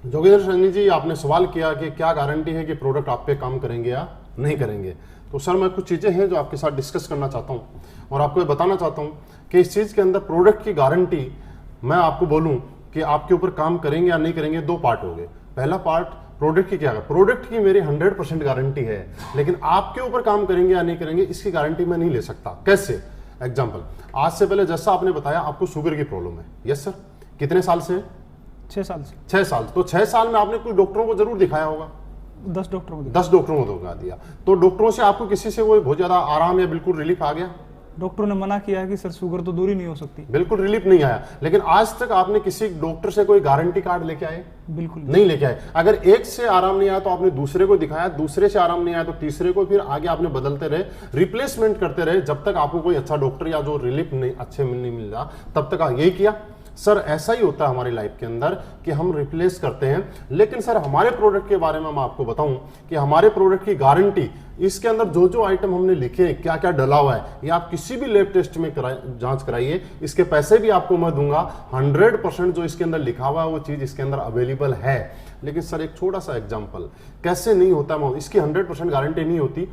[SPEAKER 1] जोगेंद्र सैनी जी, आपने सवाल किया कि क्या गारंटी है कि प्रोडक्ट आप पे काम करेंगे या नहीं करेंगे। तो सर मैं कुछ चीज़ें हैं जो आपके साथ डिस्कस करना चाहता हूँ और आपको बताना चाहता हूँ कि इस चीज़ के अंदर प्रोडक्ट की गारंटी मैं आपको बोलूँ कि आपके ऊपर काम करेंगे या नहीं करेंगे, 2 पार्ट हो गए। पहला पार्ट प्रोडक्ट की क्या है, प्रोडक्ट की मेरी 100% गारंटी है, लेकिन आपके ऊपर काम करेंगे या नहीं करेंगे इसकी गारंटी मैं नहीं ले सकता। कैसे? एग्जाम्पल, आज से पहले जैसा आपने बताया आपको शुगर की प्रॉब्लम है, यस सर, कितने साल से?
[SPEAKER 2] 6 साल से।
[SPEAKER 1] 6 साल। तो 6 साल में आपने कुछ डॉक्टरों को जरूर दिखाया होगा,
[SPEAKER 2] 10 डॉक्टरों को
[SPEAKER 1] 10 डॉक्टरों को दिखा दिया। तो डॉक्टरों से आपको किसी से वो बहुत ज्यादा आराम या बिल्कुल रिलीफ आ गया?
[SPEAKER 2] डॉक्टरों ने मना किया है कि सर शुगर तो दूर ही नहीं हो सकती।
[SPEAKER 1] बिल्कुल रिलीफ नहीं आया, लेकिन आज तक आपने किसी डॉक्टर से कोई गारंटी कार्ड लेके आए?
[SPEAKER 2] बिल्कुल
[SPEAKER 1] नहीं लेके आए। अगर एक से आराम नहीं आया तो आपने दूसरे को दिखाया, दूसरे से आराम नहीं आया तो तीसरे को, फिर आगे आपने बदलते रहे, रिप्लेसमेंट करते रहे, जब तक आपको कोई अच्छा डॉक्टर या जो रिलीफ नहीं अच्छे नहीं मिल रहा तब तक यही किया। सर ऐसा ही होता है हमारी लाइफ के अंदर कि हम रिप्लेस करते हैं। लेकिन सर हमारे प्रोडक्ट के बारे में मैं आपको बताऊं कि हमारे प्रोडक्ट की गारंटी, इसके अंदर जो जो आइटम हमने लिखे हैं, क्या क्या डला हुआ है, ये आप किसी भी लैब टेस्ट में जांच कराइए, इसके पैसे भी आपको मैं दूंगा। 100% जो इसके अंदर लिखा हुआ है वो चीज इसके अंदर अवेलेबल है। लेकिन सर एक छोटा सा एग्जांपल, कैसे नहीं होता, इसकी 100% गारंटी नहीं होती।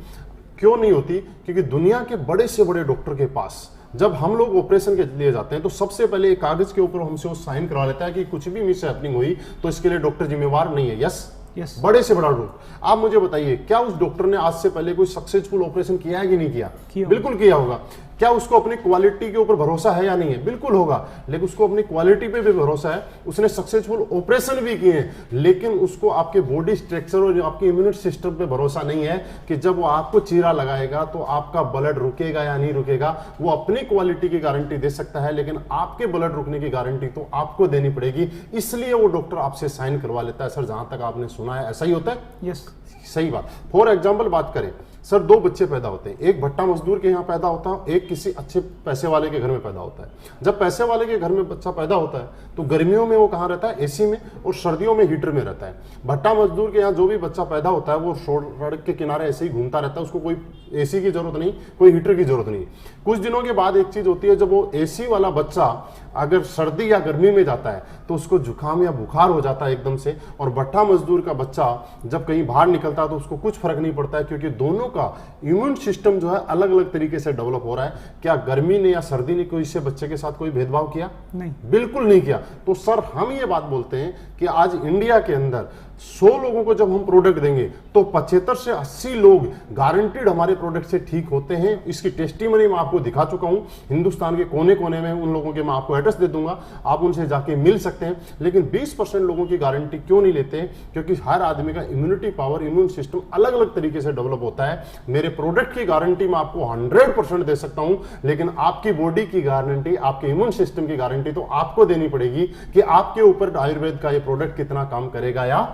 [SPEAKER 1] क्यों नहीं होती? क्योंकि दुनिया के बड़े से बड़े डॉक्टर के पास जब हम लोग ऑपरेशन के लिए जाते हैं तो सबसे पहले एक कागज के ऊपर हमसे वो साइन करवा लेता है कि कुछ भी मिस हैपनिंग हुई तो इसके लिए डॉक्टर जिम्मेवार नहीं है। यस, बड़े से बड़ा डॉक्टर। आप मुझे बताइए, क्या उस डॉक्टर ने आज से पहले कोई सक्सेसफुल ऑपरेशन किया है कि नहीं किया? बिल्कुल किया होगा। क्या उसको अपनी क्वालिटी के ऊपर भरोसा है या नहीं है? बिल्कुल होगा। लेकिन उसको अपनी क्वालिटी पे भी भरोसा है, उसने सक्सेसफुल ऑपरेशन भी किए हैं, लेकिन उसको आपके बॉडी स्ट्रक्चर और आपके इम्यूनिटी सिस्टम पे भरोसा नहीं है कि जब वो आपको चीरा लगाएगा तो आपका ब्लड रुकेगा या नहीं रुकेगा। वो अपनी क्वालिटी की गारंटी दे सकता है, लेकिन आपके ब्लड रुकने की गारंटी तो आपको देनी पड़ेगी। इसलिए वो डॉक्टर आपसे साइन करवा लेता है। सर जहां तक आपने सुना है ऐसा ही होता है?
[SPEAKER 2] यस,
[SPEAKER 1] सही बात। फॉर एग्जाम्पल बात करें, सर 2 बच्चे पैदा होते हैं, एक भट्टा मजदूर के यहाँ पैदा होता है, एक किसी अच्छे पैसे वाले के घर में पैदा होता है। जब पैसे वाले के घर में बच्चा पैदा होता है तो गर्मियों में वो कहाँ रहता है? एसी में, और सर्दियों में हीटर में रहता है। भट्टा मजदूर के यहाँ जो भी बच्चा पैदा होता है वो सड़क के किनारे ऐसे ही घूमता रहता है, उसको कोई एसी की जरूरत नहीं, कोई हीटर की जरूरत नहीं। कुछ दिनों के बाद एक चीज होती है, जब वो एसी वाला बच्चा अगर सर्दी या गर्मी में जाता है तो उसको जुकाम या बुखार हो जाता है एकदम से, और भट्टा मजदूर का बच्चा जब कहीं बाहर निकलता है तो उसको कुछ फर्क नहीं पड़ता है, क्योंकि दोनों का इम्यून सिस्टम जो है अलग अलग तरीके से डेवलप हो रहा है। क्या गर्मी ने या सर्दी ने कोई इससे बच्चे के साथ कोई भेदभाव किया?
[SPEAKER 2] नहीं,
[SPEAKER 1] बिल्कुल नहीं किया। तो सर हम ये बात बोलते हैं कि आज इंडिया के अंदर 100 लोगों को जब हम प्रोडक्ट देंगे तो 75 से 80 लोग गारंटीड हमारे प्रोडक्ट से ठीक होते हैं। इसकी टेस्टिमनी मैं आपको दिखा चुका हूं, हिंदुस्तान के कोने कोने में उन लोगों के मैं आपको एड्रेस दे दूंगा, आप उनसे जाके मिल सकते हैं। लेकिन 20% लोगों की गारंटी क्यों नहीं लेते? क्योंकि हर आदमी का इम्यूनिटी पावर, इम्यून सिस्टम अलग अलग तरीके से डेवलप होता है। मेरे प्रोडक्ट की गारंटी मैं आपको 100% दे सकता हूं, लेकिन आपकी बॉडी की गारंटी, आपके इम्यून सिस्टम की गारंटी तो आपको देनी पड़ेगी कि आपके ऊपर आयुर्वेद का ये प्रोडक्ट कितना काम करेगा या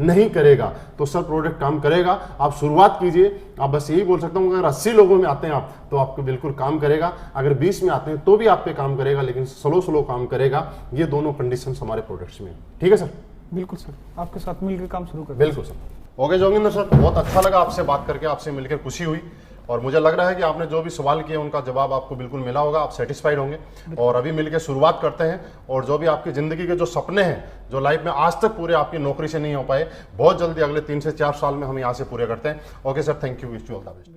[SPEAKER 1] नहीं करेगा। तो सर प्रोडक्ट काम करेगा, आप शुरुआत कीजिए। आप बस यही बोल सकता हूं, अगर 80 लोगों में आते हैं आप तो आपको बिल्कुल काम करेगा, अगर 20 में आते हैं तो भी आप पे काम करेगा, लेकिन स्लो काम करेगा। ये दोनों कंडीशन हमारे प्रोडक्ट्स में। ठीक है सर?
[SPEAKER 2] बिल्कुल सर, आपके साथ मिलकर काम शुरू कर।
[SPEAKER 1] बिल्कुल सर। ओके जोगिंदर सर, बहुत अच्छा लगा आपसे बात करके, आपसे मिलकर खुशी हुई, और मुझे लग रहा है कि आपने जो भी सवाल किए उनका जवाब आपको बिल्कुल मिला होगा, आप सेटिस्फाइड होंगे। और अभी मिलकर शुरुआत करते हैं, और जो भी आपकी ज़िंदगी के जो सपने हैं, जो लाइफ में आज तक पूरे आपकी नौकरी से नहीं हो पाए, बहुत जल्दी अगले 3 से 4 साल में हम यहाँ से पूरे करते हैं। Okay sir, thank you, wish you all the best.